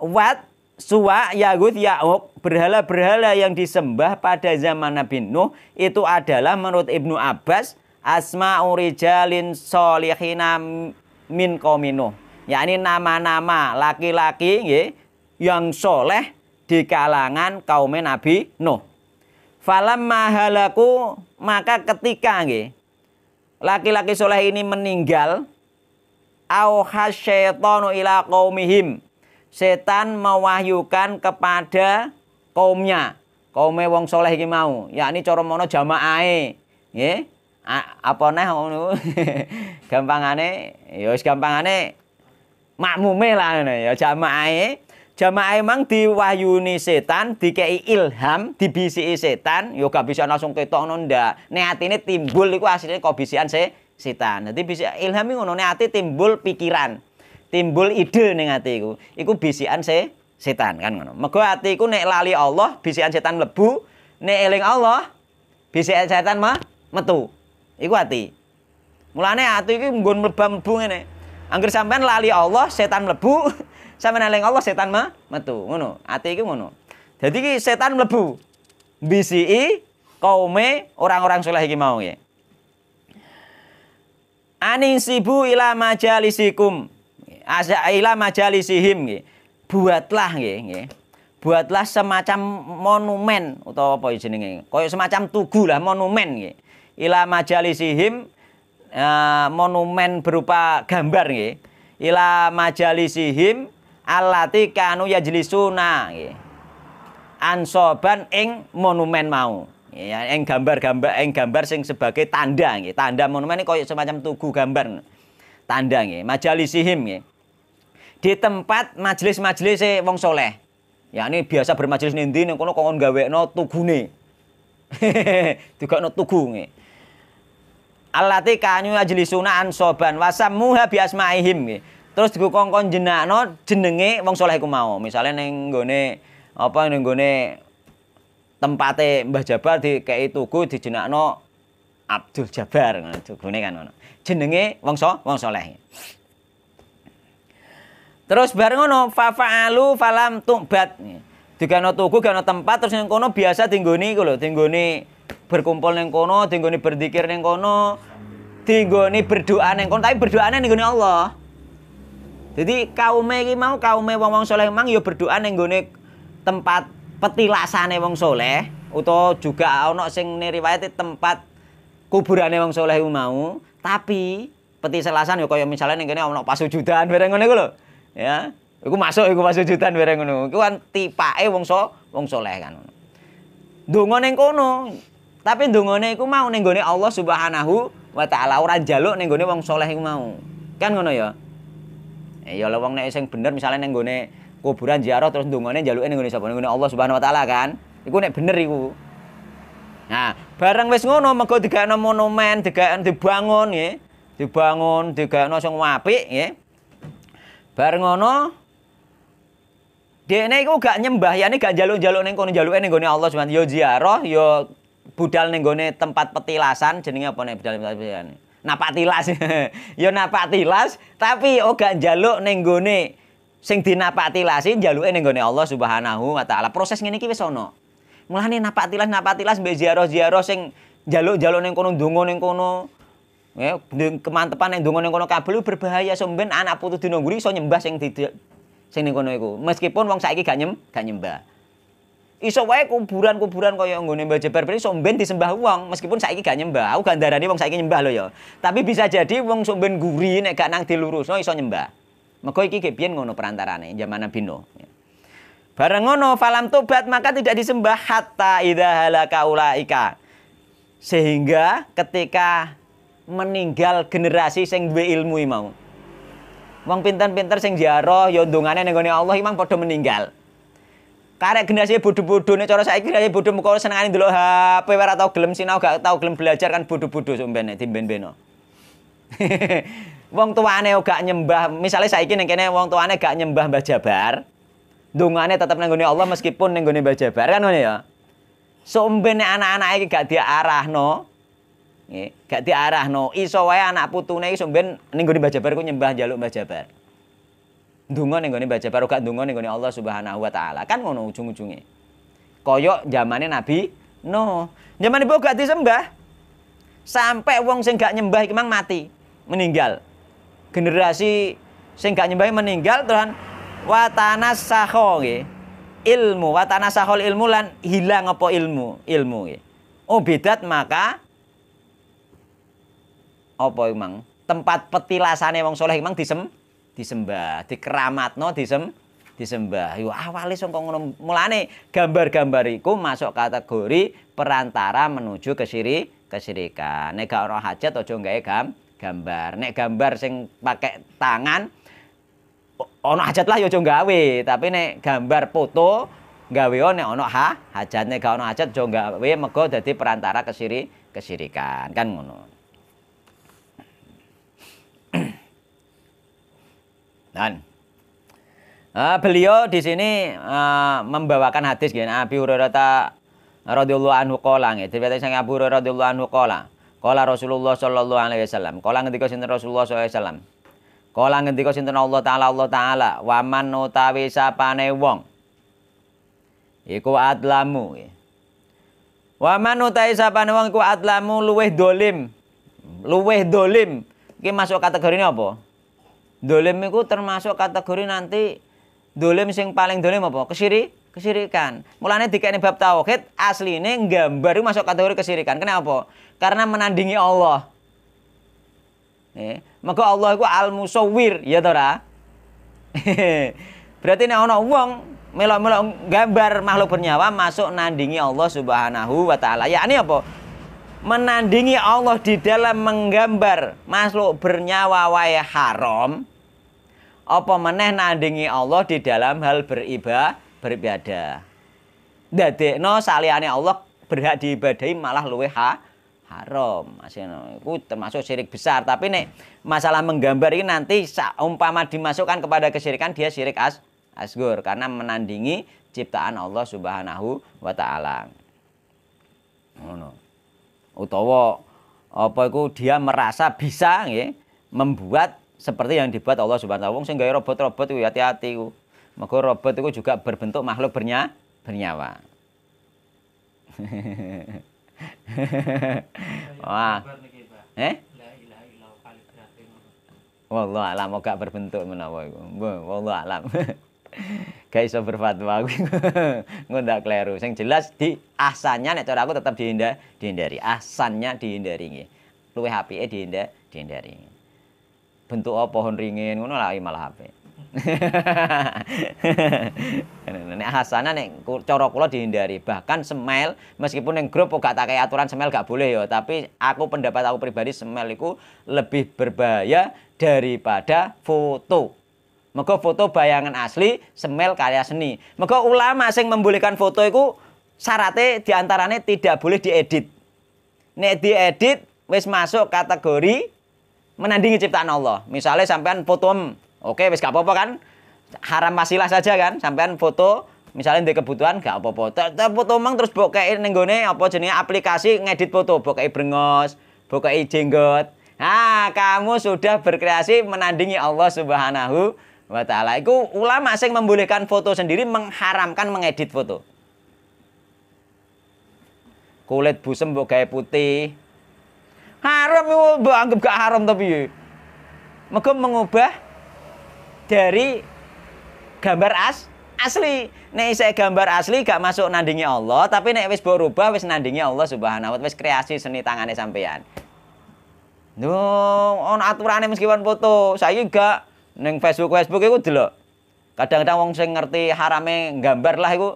Wad, Suwa, Yaghuts, Ya'uq, berhala-berhala yang disembah pada zaman Nabi Nuh itu adalah menurut Ibnu Abbas asma'u rijalin sholihina min qaumi Nuh. Yakni nama-nama laki-laki nggih yang soleh di kalangan kaum Nabi Nuh. Falamma halaku, maka ketika nggih laki-laki soleh ini meninggal, auha syaitanu ila qaumihim, setan mewahyukan kepada kaumnya. kaume wong saleh iki mau, yakni cara mono jamaahe. Nggih. Apa neh ngono. Gampangane ya wis gampangane makmume lah ngono ya jamaahe. Jamaahe mang diwahyuni setan, dikei ilham, dibisiki setan, ya gak bisa langsung ketok ngono ndak. Nek atine timbul iku asline kok bisikan setan. Dadi bisik ilham iki ngono, nek ati timbul pikiran, timbul ide ning ati iku. Iku bisikan setan kan ngono. Mergo ati iku nek lali Allah, bisikan setan mlebu, nek eling Allah, bisikan setan metu. Iku ati. Mulane ati iki nggon mlebu ngene. Angger sampean lali Allah, setan mlebu, sampeyan eling Allah setan metu. Ngono. Ati iki ngono. Dadi iki setan mlebu. Bisiki kaume orang-orang saleh iki mau ya. Anisibu ila majalisikum. Asa ila majalisihim nggih. Buatlah nggih. Buatlah semacam monumen utawa apa jenenge? Kaya semacam tugu lah monumen nggih. Ila majalisihim monumen berupa gambar nggih. Ila majalisihim allati kanu yajlisuna nggih. Ansoban ing monumen mau. Ya ing gambar sing sebagai tanda nggih. Tanda monumen iki koyo semacam tugu gambar. Tanda nggih, majalisihim nggih. Di tempat majelis-majelis wong saleh. Ya ini biasa bermajelis ning ndi ning kono kon gawekno tugune. Digawekno tugu nggih. Allati kanu yajlisuna ansoban wasammuha bi asmaihim nggih. Terus dikongkon jenakno jenenge wong saleh iku mau. Misale ning nggone apa ning nggone tempate Mbah Jabar dikei tugu dijenakno Abdul Jabar ngono tugune kan ngono. Jenenge wong saleh. Terus bareng ngono fa'alu falam tu'bad. Digano tugu gano tempat terus ning kono biasa dinggoni iku lho, dinggoni berkumpul ning kono, dinggoni berzikir ning kono, dinggoni berdoa ning kono, tapi berdoane ning nggone Allah. Jadi kaume iki mau kaume wong-wong saleh mang ya berdoa ning nggone tempat petilasane wong saleh utawa juga ana sing riwayat tempat kuburane wong saleh iku mau, tapi petilasan ya kaya misale ning kene ana pasujudan bareng ngono iku lho. Ya, iku masuk iku pasujudan bareng ngono. Iku kan tipake wong saleh kan. Ndonga ning kono. Tapi ndongane iku mau ning nggone Allah Subhanahu wa taala, ora njaluk ning nggone wong saleh iku mau. Kan ngono ya. Ya lha wong nek sing bener misale ning nggone kuburan ziarah terus ndongane njaluke ning nggone sapa? Ning nggone Allah Subhanahu wa taala kan. Iku nek bener iku. Nah, bareng wis ngono mergo digawekno monumen, dibangun nggih. Dibangun, digawekno sing apik nggih. Bareng ngono dekne iku gak nyembah, yani gak njaluk-njaluk ning kono, njaluke ning gone Allah Subhanahu ya ziarah, ya budal ning gone tempat petilasan, jenenge apa nek budal petilasan? Napak tilas. Ya napak tilas, tapi gak njaluk ning gone sing dinapak tilasi, njaluke ning gone Allah Subhanahu wa taala. Proses ngene iki wis ana. Mulane napak tilas mbek ziarah-ziarah sing njaluk-njaluk ning kono, ndonga ning kono. Ya, kemantepan ning ndonga ning kono kabel berbahaya somben anak putu dina ngguri iso nyembah sing ning kono iku. Meskipun wong saiki gak nyembah. Iso wae kuburan-kuburan kaya nggone Mbah Jabar iso mben disembah wong meskipun saiki gak nyembah. Aku gak ndarani wong saiki nyembah lho ya. Tapi bisa jadi wong somben guri nek gak nang dilurusno iso nyembah. Mergo iki ge biyen ngono perantarane zaman Nabi Nuh. Bareng ngono falam tobat maka tidak disembah hatta idza halaka ulaika. Sehingga ketika meninggal generasi sing duwe ilmu mau. Wong pinter-pinter sing ziarah ya ndongane ning gone Allah imang padha meninggal. Karek generasi bodho-bodho nek cara saiki generasi bodho moko senengane ndelok HP ora tau gelem sinau, gak tau gelem belajar kan bodho-bodho sampeyan dimben-beno. Wong tuane gak nyembah, misale saiki ning kene wong tuane gak nyembah Mbah Jabar. Ndongane tetep nang gone Allah meskipun ning gone Mbah Jabar kan ngono ya. Sombene anak-anak iki gak diarahno. Nggih, gak diarahno. Iso wae anak putune iki somben ning gone Mbah Jabar ku nyembah njaluk Mbah Jabar. Ndonga ning gone Mbah Jabar gak ndonga ning gone Allah Subhanahu wa taala. Kan ngono ujung-ujunge. Kaya zamane Nabi Nuh. Zaman ibu gak disembah. Sampai wong sing gak nyembah iki mang mati, meninggal. Generasi sing gak nyembah meninggal terus watanasakho nggih. Ilmu watanasakhol ilmu lan hilang apa ilmu nggih. Oh bidat maka apa emang tempat petilasane wong saleh emang disembah, dikeramatno disembah. Yo awale saka ngono. Mulane gambar-gambar iku masuk kategori perantara menuju kesyirikan. Nek gak ono hajat aja gawe gambar. Nek gambar sing pakai tangan ono hajat lah ya aja gawe, tapi nek gambar foto gawe nek ono hajat, nek gak ono hajat aja gawe mergo dadi perantara kesyirikan. Kan ngono. Dan beliau di sini membawakan hadis gini, Abi Hurairah radhiyallahu anhu qala, diriwayatkan sang Abu Hurairah radhiyallahu anhu qala Rasulullah sallallahu alaihi wasallam, qala ngendika sinten Rasulullah sallallahu alaihi wasallam, qala ngendika sinten Allah taala wa man utawi sapane wong iku adlamu, wa man utawi sapane wong iku adlamu luweh dolim iki masuk kategori ini apa? Dolim itu termasuk kategori nanti dolim sing paling dolim apa? Kesyirikan. Mulane dikene bab tauhid asline gambar itu masuk kategori kesyirikan. Kenapa? Karena menandingi Allah. Maka Allah itu al-musawwir, ya ta ora? Berarti nek ana wong melok-melok gambar makhluk bernyawa masuk nandingi Allah Subhanahu wa taala. Yakni apa? Menandingi Allah di dalam menggambar makhluk bernyawa wae haram, apa meneh nandingi Allah di dalam hal beribadah. Dadekno saliyane Allah berhak diibadahi malah luwih haram. Asline iku termasuk syirik besar, tapi nek masalah menggambar ini nanti umpama dimasukkan kepada kesyirikan dia syirik asghar karena menandingi ciptaan Allah Subhanahu wa taala. Ngono. Utawa apa iku dia merasa bisa nggih membuat seperti yang dibuat Allah Subhanahu wa taala. Wong sing gawe robot-robot iku hati-hati iku. Mergo robot iku juga berbentuk makhluk bernyawa. Wah. Wallahu alam gak berbentuk menawa iku. Wallahu alam. Gak iso berfatwa aku. Ngondak kleru. Sing jelas di ahsannya nek cara aku tetap dihindari. Ahsannya dihindari nggih. Luwih apike dihindari. Bentuk apa pohon ringin ngono lah malah apik. Nek ahsannya nek cara kula dihindari. Bahkan semel meskipun ning grup gak tak kaya aturan semel gak boleh ya, tapi pendapat aku pribadi semel iku lebih berbahaya daripada foto. Mergo foto bayangan asli, semel karya seni. Mergo ulama sing membolehkan foto iku syaratnya diantaranya tidak boleh diedit. Nek diedit wis masuk kategori menandingi ciptaan Allah. Misalnya sampean foto oke wis gak apa-apa kan? Haram wasilah saja kan? Sampean foto misalnya di kebutuhan gak apa-apa. Foto terus bokeh ning gone apa jenenge aplikasi ngedit foto, bokeh brengos, bokeh jenggot. Nah, kamu sudah berkreasi menandingi Allah Subhanahu wa ta'ala. Iku ulama sing membolehkan foto sendiri mengharamkan mengedit foto. Kulit busem mbok gawe putih. Haram iku mbok anggap gak haram tapi. Mergo mengubah dari gambar asli. Nek isih gambar asli gak masuk nandingi Allah, tapi nek wis mbok rubah wis nandingi Allah Subhanahu wa ta'ala, wis kreasi seni tangane sampean. Ono aturane meskipun foto. Saiki gak ning Facebook iku delok. Kadang-kadang wong sing ngerti harame gambar lah iku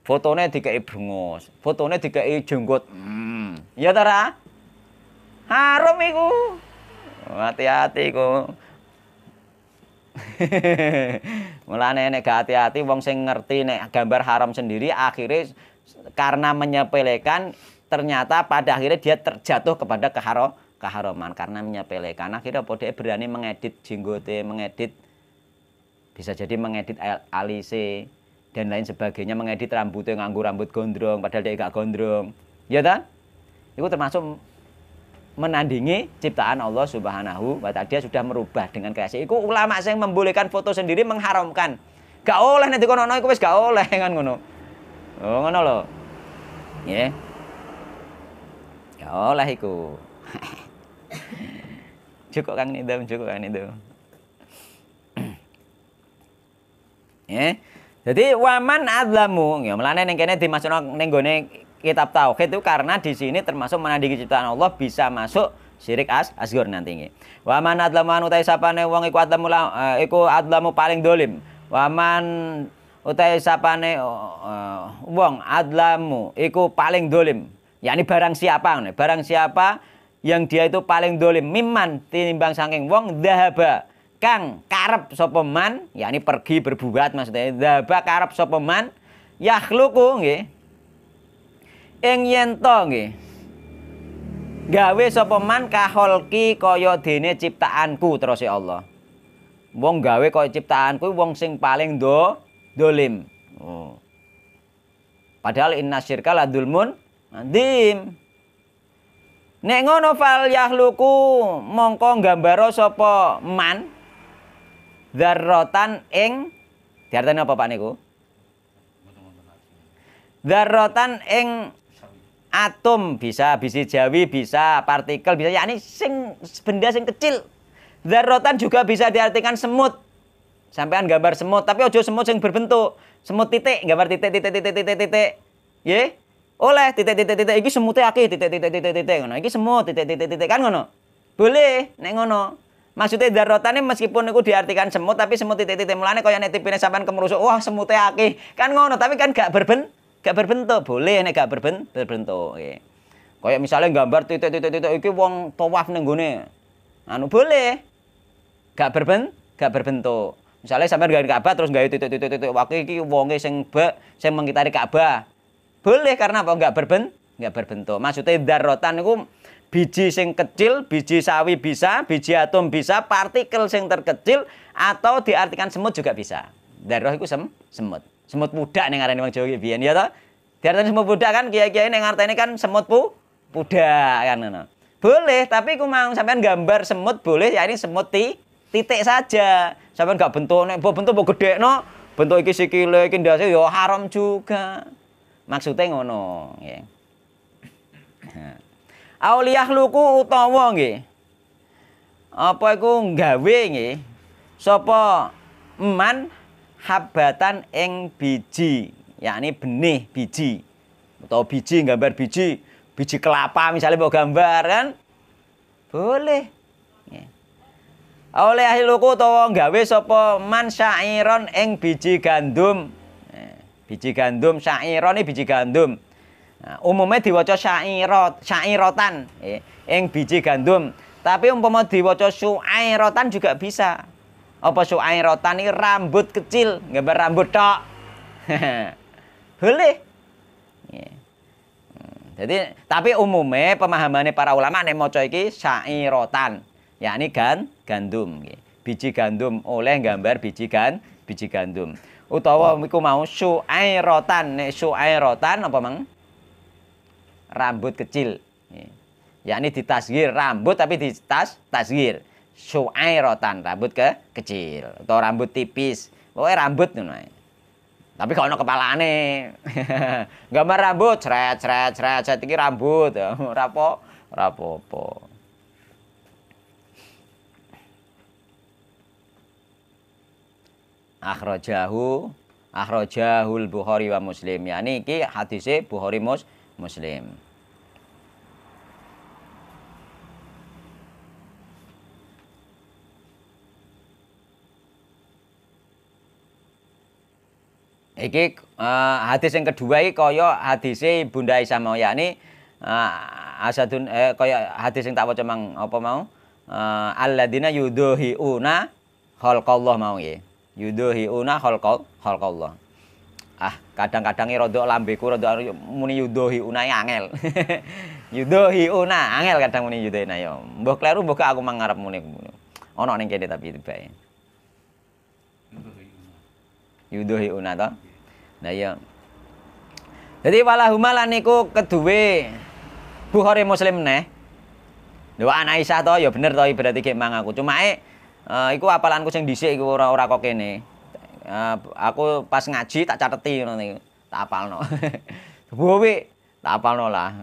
fotone dikei brengos, fotone dikei jenggot. Ya ta ra? Haram iku. Hati-hati iku. Mulane nek gak hati-hati wong sing ngerti nek gambar haram sendiri akhirnya karena menyepelekan ternyata pada akhirnya dia terjatuh kepada keharaman karena menyepelekan. Akhirnya apa dia berani mengedit jenggote, mengedit bisa jadi mengedit alise dan lain sebagainya, mengedit rambutnya nganggo rambut gondrong padahal dia gak gondrong. Ya ta? Itu termasuk menandingi ciptaan Allah Subhanahu wa ta'ala. Dia sudah merubah dengan kreasi. Iku ulama sing membolehkan foto sendiri mengharamkan. Gak oleh nek dikono iku wis gak oleh kan ngono. Oh ngono lho. Nggih. Gak oleh iku. Cukup Kang Nidam. Jadi waman adlamu, ya melane ning kene dimasukno ning gone kitab tauhid itu karena di sini termasuk menandingi ciptaan Allah bisa masuk syirik asghar nanti nggih. Waman adlamu anu ta sapane wong iku adlamu paling dolim. Waman utahe sapane wong adlamu iku paling dolim. Yakni barang siapa, barang siapa yang dia itu paling dolim mimman tinimbang saking wong dhahaba kang karep sapa man, yakni pergi berbuat maksudnya dhahaba karep sapa man yakhluqu nggih. Ing yen to nggih gawe sapa man kaholki kaya dene ciptaanku terus Allah. Wong gawe kaya ciptaanku wong sing paling dolim. Oh. Padahal inna syirka la dzulmun adzim. Nek ngono fal yahluku mongko gambaro sapa man dzarratan ing diarteni apa Pak niku? Dzarratan ing atom bisa, biji jawi bisa, partikel bisa, yakni sing benda sing kecil. Dzarratan juga bisa diartikan semut. Sampean gambar semut, tapi ojo semut sing berbentuk. Semut titik, gambar titik. Nggih. Oleh titik iki semute akeh titik ngono. Iki semut titik kan ngono. Boleh nek ngono. Maksudnya dzarratan meskipun iku diartikan semut tapi semut titik mulane kaya nek tipine sampean kemerusuk, wah semute akeh. Kan ngono, tapi kan gak berbentuk. Boleh nek gak berbentuk. Nggih. Kaya misalnya gambar titik iki wong tawaf ning gone. Anu boleh. Gak berbentuk. Misalnya sampean gawe Ka'bah terus gawe titik wakil iki wonge sing mengitari Ka'bah. Boleh karena apa? Gak berbentuk. Maksudnya dzarratan niku biji sing kecil, biji sawi bisa, biji atom bisa, partikel sing terkecil atau diartikan semut juga bisa. Dzarrah iku semut. Semut budak ning ngarani wong Jawa iki biyen ya to. Diarteni semut budak kan kiai-kiai ning ngarteni kan semut budak kan ngono. Boleh, tapi ku mau sampean gambar semut boleh ya ini semut titik saja. Sampeyan gak bentuk nek bentuk mbok gedhekno, bentuk iki sikile iki ndase ya haram juga. Maksude ngono, nggih. Auliyah luku utawa nggih. Apa iku gawe nggih? Sapa man habatan ing biji, yakni benih biji. Utawa biji gambar biji kelapa misalnya mbok gambar kan? Boleh. Oleh ahluku utawa gawe sapa man syairon ing biji gandum. Biji gandum syairon biji gandum. Nah, umumnya diwaca syairotan ing biji gandum. Tapi umpama diwaca syairotan juga bisa. Apa syairotan iki rambut kecil, gambar rambut tok. Boleh. Jadi tapi umumnya pemahamannya para ulama nek maca iki syairotan. Yakni gandum, biji gandum oleh gambar biji gandum. Utawa iku mau syairotan, nek syairotan apa mang? Rambut kecil. Yakni ditasghir rambut tapi ditasghir. Syairotan rambut kecil atau rambut tipis. Pokoke rambut ngono ae. Tapi kalau ono kepalane. Gambar rambut cret iki rambut. Ora apa-apa. Akhrajahul Bukhari wa Muslim. Yani iki hadise Bukhari Muslim. Iki hadis yang kedua iki kaya hadise Bunda Aisyah mau yakni asadun kaya hadis yang tak waca mang apa mau alladzina yudhiuna khalqallah mau nggih. Yudhiuna khalqallah. Kadang-kadang rada lambeku rada muni yudhiuna angel. Yudhiuna angel kadang muni yudhiuna ya. Mbah kleru mbah aku mangarep muni. Ana ning kene tapi tibae. Yudhiuna to. Nah iya. Jadi walahuma lan niku keduwe Bukhari Muslim neh. Lho ana Aisyah to ya bener to berarti gek mang aku. Cuma iku apalanku sing dhisik iku ora kok kene. Aku pas ngaji tak cateti ngono niku. Tak apalno. Bowe tak apalno lah.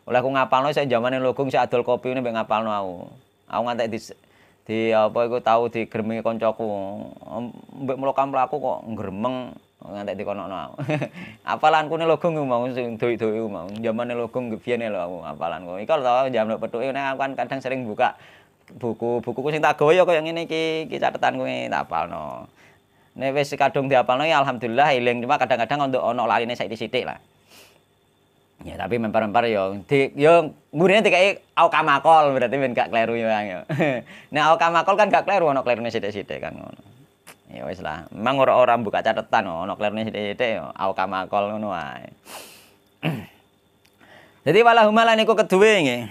Oleh aku ngapalno sak jamane Logong sak adol kopi ngene mbek ngapalno aku. Aku ngantek di apa iku tau digremengi kancaku. Mbek mlokam mlaku kok gremeng ngantek dikonokno aku. Apalanku ne Logong mau sing doi-doi mau. Jamane Logong biyen lho aku apalanku. Iku tau jam pethuke nek aku kan kadang sering buka buku-bukuku sing tak gawe ya kaya ngene iki catetanku tak apalno. Nek wis kadung dihafalno ya alhamdulillah eling, cuma kadang-kadang untuk ono laline sithik-sithik lah. Ya tapi mempar-mempar yo ngurine dikai aukamakol berarti ben gak kleru yo. Nek aukamakol kan gak kleru ono klerune sithik-sithik kan ngono. Ya wis lah. Memang ora buka catatan ono klerune sithik-sithik yo aukamakol ngono wae. Jadi walahumala niku keduwe nggih.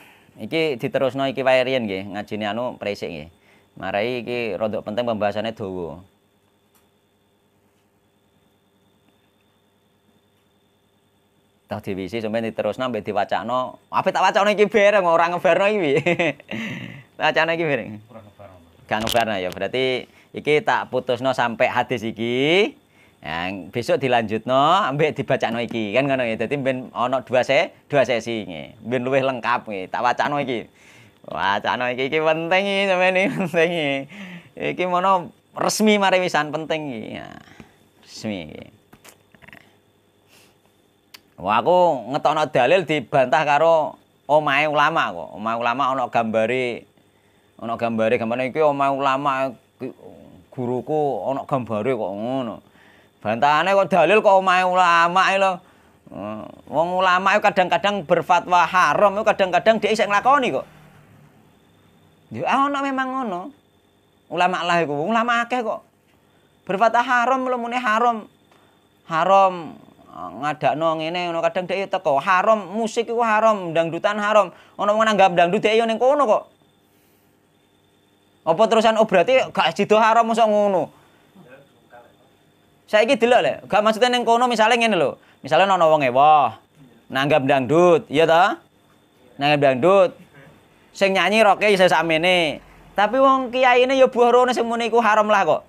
Iki diterusno iki wae riyen nggih, ngajine anu presik nggih. Marai iki rodok penting pembahasannya dawa. Tak divisi sampe diterusno mbek diwacakno. Apa tak wacakno iki bareng ora ngebarno iki. Wacana iki bareng.
Ora ngebarno.
Gak ngebarno ya. Berarti iki tak putusno sampai hadis iki. Yang besok dilanjutno ambek dibacakno iki. Kan ngono ya. Dadi ben ana dua sesi nggih. Ben luwih lengkap nggih. Tak wacakno iki. Wacana iki penting iki sampeyan iki penting iki. Iki mono resmi mari wisan penting iki. Ya. Resmi iki. Wah aku ngetokno dalil dibantah karo omahe ulama kok. Omahe ulama ana gambare iki omahe ulama guruku ana gambare kok ngono. Bantahane kok dalil kok omahe ulama iki lho. Wong ulama itu kadang-kadang berfatwa haram itu kadang-kadang dia isih nglakoni kok. Ya ana memang ngono. Ulama lah iku, ulama akeh kok. Berfatwa haram lho muni haram. Haram ngadakno ngene ngono kadang dhek teko haram musik iku haram dangdutan haram ana wong nanggap dangdut dhek yo ning kono kok apa terusan berarti gak sida haram mosok ngono saiki delok lek gak maksudnya ning kono misale ngene lho misale ana wong wah nanggap dangdut iya ta nanggap dangdut sing nyanyi roke iso sakmene tapi wong kiyaine yo buah rono sing muni iku haram lah kok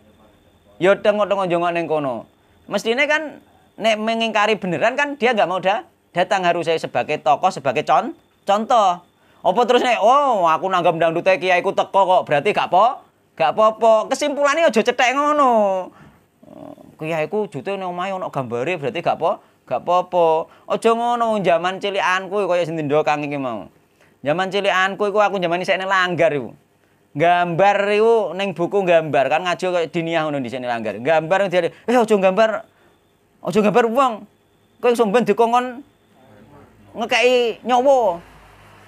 yo tengok-tengok njongok ning kono mestine kan nek mengingkari beneran kan dia nggak mau datang harus saya sebagai tokoh sebagai contoh. Apa terus nek aku nanggap dangdute kiaiku teko kok berarti gak apa-apa. Kesimpulannya aja cetek ngono. Kiaiku jute nang omahe ana gambare berarti gak apa-apa. Aja ngono zaman cilikanku kaya sing ndendho Kang iki mau. Zaman cilikanku iku aku zaman isih nang langgar iku. Gambar iku ning buku gambar kan ngaji kaya diniyah ngono dhisik nang langgar. Gambar dia aja gambar wong. Kowe somben dikongkon ngekeki nyawa.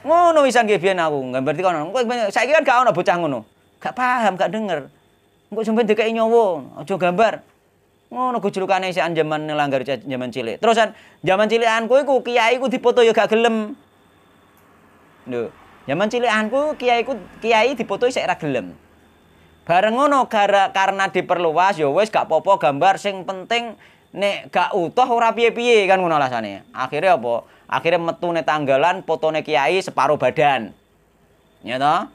Ngono wisan nggih biyen aku gambar dikono. Kowe saiki kan gak ono bocah ngono. Gak paham, gak denger. Engko somben dikeki nyawa, aja gambar. Ngono gujulukane isian jaman langgar jaman cilik. Terusan jaman cilikanku iku kiai ku dipoto ya gak gelem. Lho, jaman cilikanku kiai dipoto isih ora gelem. Bareng ngono karena diperluas ya wis gak apa-apa gambar sing penting nek gak utuh ora piye-piye kan ngono alasane. Akhire apa? Akhire metune tanggalan fotone kiai separuh badan. Ya toh?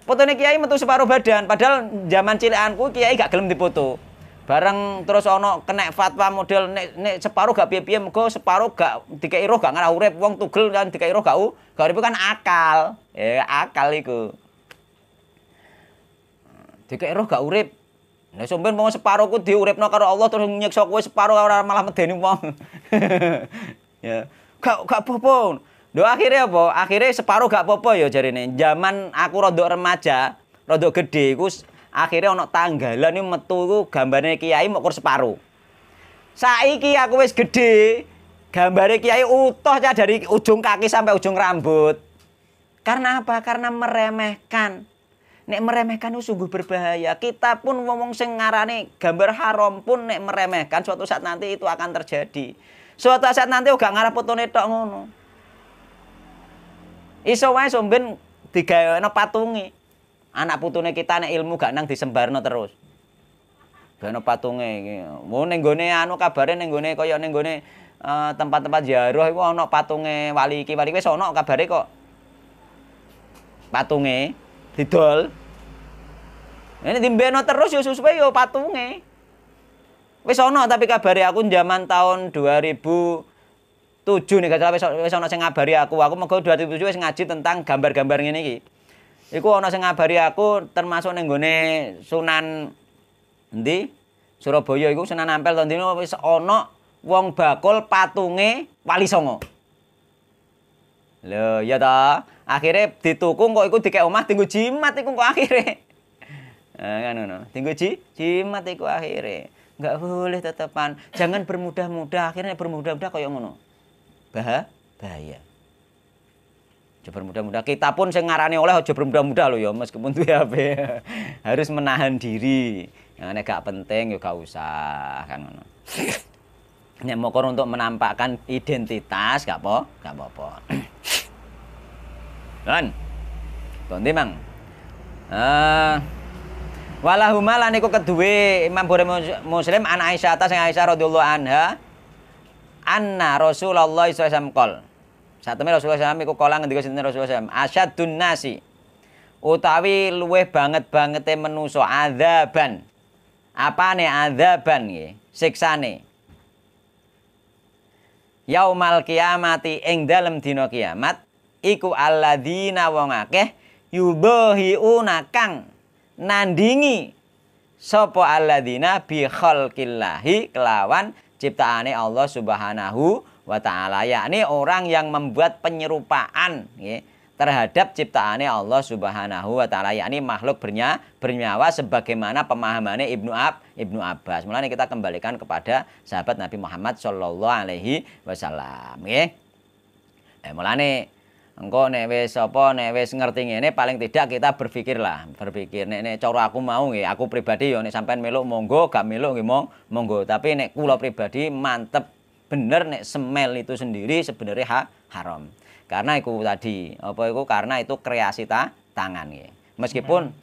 Fotone kiai metu separuh badan padahal zaman cilikanku kiai gak gelem dipoto. Bareng terus ana kena fatwa model nek separuh gak piye-piye mergo separuh gak dikei roh gak ngarah urip wong tugel kan dikei roh gak urip kan akal. Ya akal iku. Dikei roh gak urip. Nek sampeyan mau separuhku diuripno karo Allah terus nyiksa kowe separuh ora malah medeni wong. Ya. Gak apa-apa. Lho akhire apa? Akhire separuh gak apa-apa ya jarine. Zaman aku rodok remaja, rodok gede iku akhire ana tanggalan iki metu iku gambare kiai mok kur separuh. Saiki aku wis gede, gambare kiai utuh cah dari ujung kaki sampai ujung rambut. Karena apa? Karena meremehkan. Nek meremehkan itu sungguh berbahaya. Kita pun ngomong sing ngarane gambar haram pun nek meremehkan suatu saat nanti itu akan terjadi. Suatu saat nanti gak ngarep fotone tok ngono. Iso wae somben digaweno patunge. Anak putune kita nek ilmu gak nang disembarno terus. Gaweno patunge iki. Mau ning gone anu kabare ning gone kaya ning gone tempat-tempat ziarah iku ana patunge wali iki wis ana kabare kok. Patunge didol. Ini dimbeno terus ya susupe yo patunge. Wis ana tapi kabare aku zaman tahun 2007 nih gak salah wis ana sing ngabari aku. Aku mergo 2007 wis ngaji tentang gambar-gambar ngene iki. Iku ana sing ngabari aku termasuk ning gone Sunan endi? Surabaya iku Sunan Ampel to ndino wis ana wong bakul patunge Wali Songo. Lho, ya ta. Akhire dituku kok iku dikek omah dienggo jimat iku kok akhire. Kan ngono. Tinggo jimat iku akhire. Enggak boleh tetepan. Jangan bermudah-mudah. Akhirnya bermudah-mudah kaya ngono. Bahaya. Aja bermudah-mudah. Kita pun sing ngarani oleh aja bermudah-mudah lho ya, meskipun duwe HP. Harus menahan diri. Yang nek gak penting ya gak usah kan ngono. Nek mokor untuk menampakkan identitas gak apa-apa. Lan. Tonti Mang. Walahuma lan iku kedue Imam Bukhari Muslim an Aisyah sing Aisyah radhiyallahu anha anna Rasulullah sallallahu alaihi wasallam qol. Satemene Rasulullah sallallahu iku kala ngendika sinten Rasulullah sallallahu asyadun nasi utawi luweh banget-bangete manusa adzaban. Apane adzaban nggih? Siksane. Yaumal kiamati ing dalem dina kiamat iku alladzina wong akeh yubahiuna kang nandingi sapa alladzina bi khalqillahi kelawan ciptaane Allah Subhanahu wa taala, yakni orang yang membuat penyerupaan nggih terhadap ciptaane Allah Subhanahu wa taala, yakni makhluk bernyawa sebagaimana pemahamannya Ibnu Abbas. Mulane kita kembalikan kepada sahabat Nabi Muhammad sallallahu alaihi wasallam nggih. Mulane engko nek wis ngerti ngene paling tidak kita berpikir nek cara aku mau nggih, aku pribadi ya nek sampean meluk monggo, gak meluk nggih monggo. Tapi nek kula pribadi mantep bener nek semel itu sendiri sebenarnya haram. Karena itu tadi, karena itu kreasi tangan nggih. Meskipun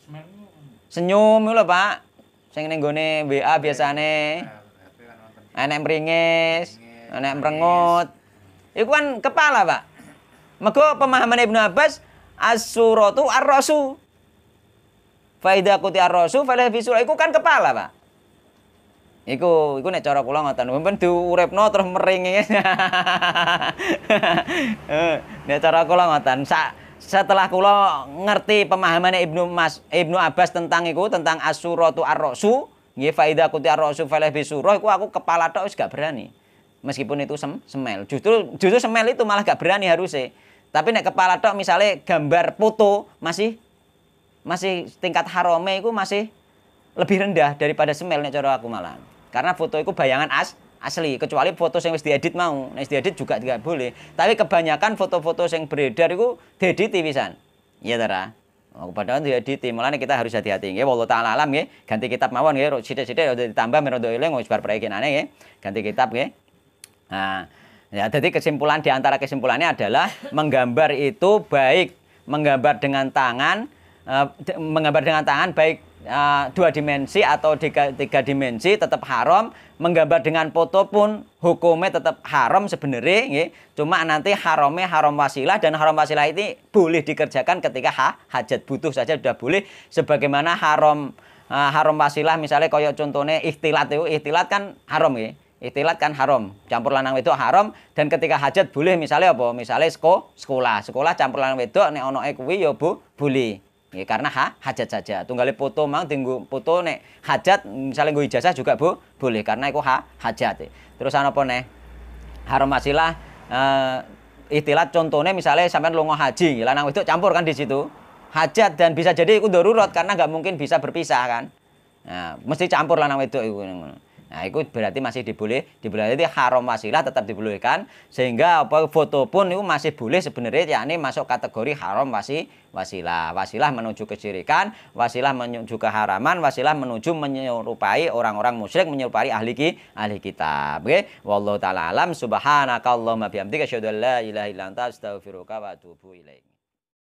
senyum lho Pak, sing ning nggone WA biasane enek mringis, enek mrengut. Iku kan kepala, Pak. Mergo pemahaman Ibnu Abbas as-suratu ar-rasu. Fa idza quti ar-rasu fala bisul iku kan kepala, Pak. Iku nek cara kula ngoten. Mben diuripno terus meringi. Nek cara kula ngoten. Setelah kula ngerti pemahaman Ibnu Abbas tentang as-suratu ar-rasu, nggih fa idza quti ar-rasu fala bisurah iku aku kepala tok wis gak berani. Meskipun itu semel. Justru semel itu malah gak berani harusnya. Tapi nek kepala tok misalnya gambar foto masih tingkat harome itu masih lebih rendah daripada semel nek cara aku malah. Karena foto itu bayangan asli, kecuali foto yang wis diedit mau. Nek diedit juga tidak boleh. Tapi kebanyakan foto-foto yang beredar itu diedit pisan. Iya ta ra? Padahal diedit. Mulane kita harus hati-hati nggih. Wallahu taala alam nggih. Ganti kitab mawon nggih. Sithik-sithik ditambah merodo eling wis bar praekenane nggih. Ganti kitab nggih. Nah, ya jadi kesimpulan di antara kesimpulannya adalah menggambar itu baik menggambar dengan tangan baik 2 dimensi atau 3 dimensi tetap haram, menggambar dengan foto pun hukumnya tetap haram sebenarnya nggih. Cuma nanti haramnya haram wasilah, dan haram wasilah ini boleh dikerjakan ketika hajat butuh saja sudah boleh, sebagaimana haram wasilah misalnya kaya contohnya ikhtilat kan haram nggih. Ikhtilat kan haram, campur lanang wedok haram, dan ketika hajat boleh misalnya apa? Misalnya sekolah campur lanang wedok nek onoke kuwi ya boleh. Ya, karena hajat saja. Tunggale foto mang tinggu foto nek hajat misalnya nggo ijazah juga boleh karena itu hajat. Terus apa nih? Haram wasilah ikhtilat contohnya misalnya sampean lunga haji, lanang wedok campur kan di situ. Hajat dan bisa jadi itu darurat karena nggak mungkin bisa berpisah kan. Nah, mesti campur lanang wedok itu. Nah, itu berarti masih diboleh haram wasilah tetap dibolehkan, sehingga foto pun itu masih boleh sebenarnya, yakni masuk kategori haram wasilah. Wasilah menuju kesyirikan, wasilah menuju keharaman, wasilah menuju menyerupai orang-orang musyrik, menyerupai ahli kitab. Oke, wallahu taala alam. Subhanakallahumma bihamdika asyhadu an la ilaha illa anta astaghfiruka wa atubu ilaik.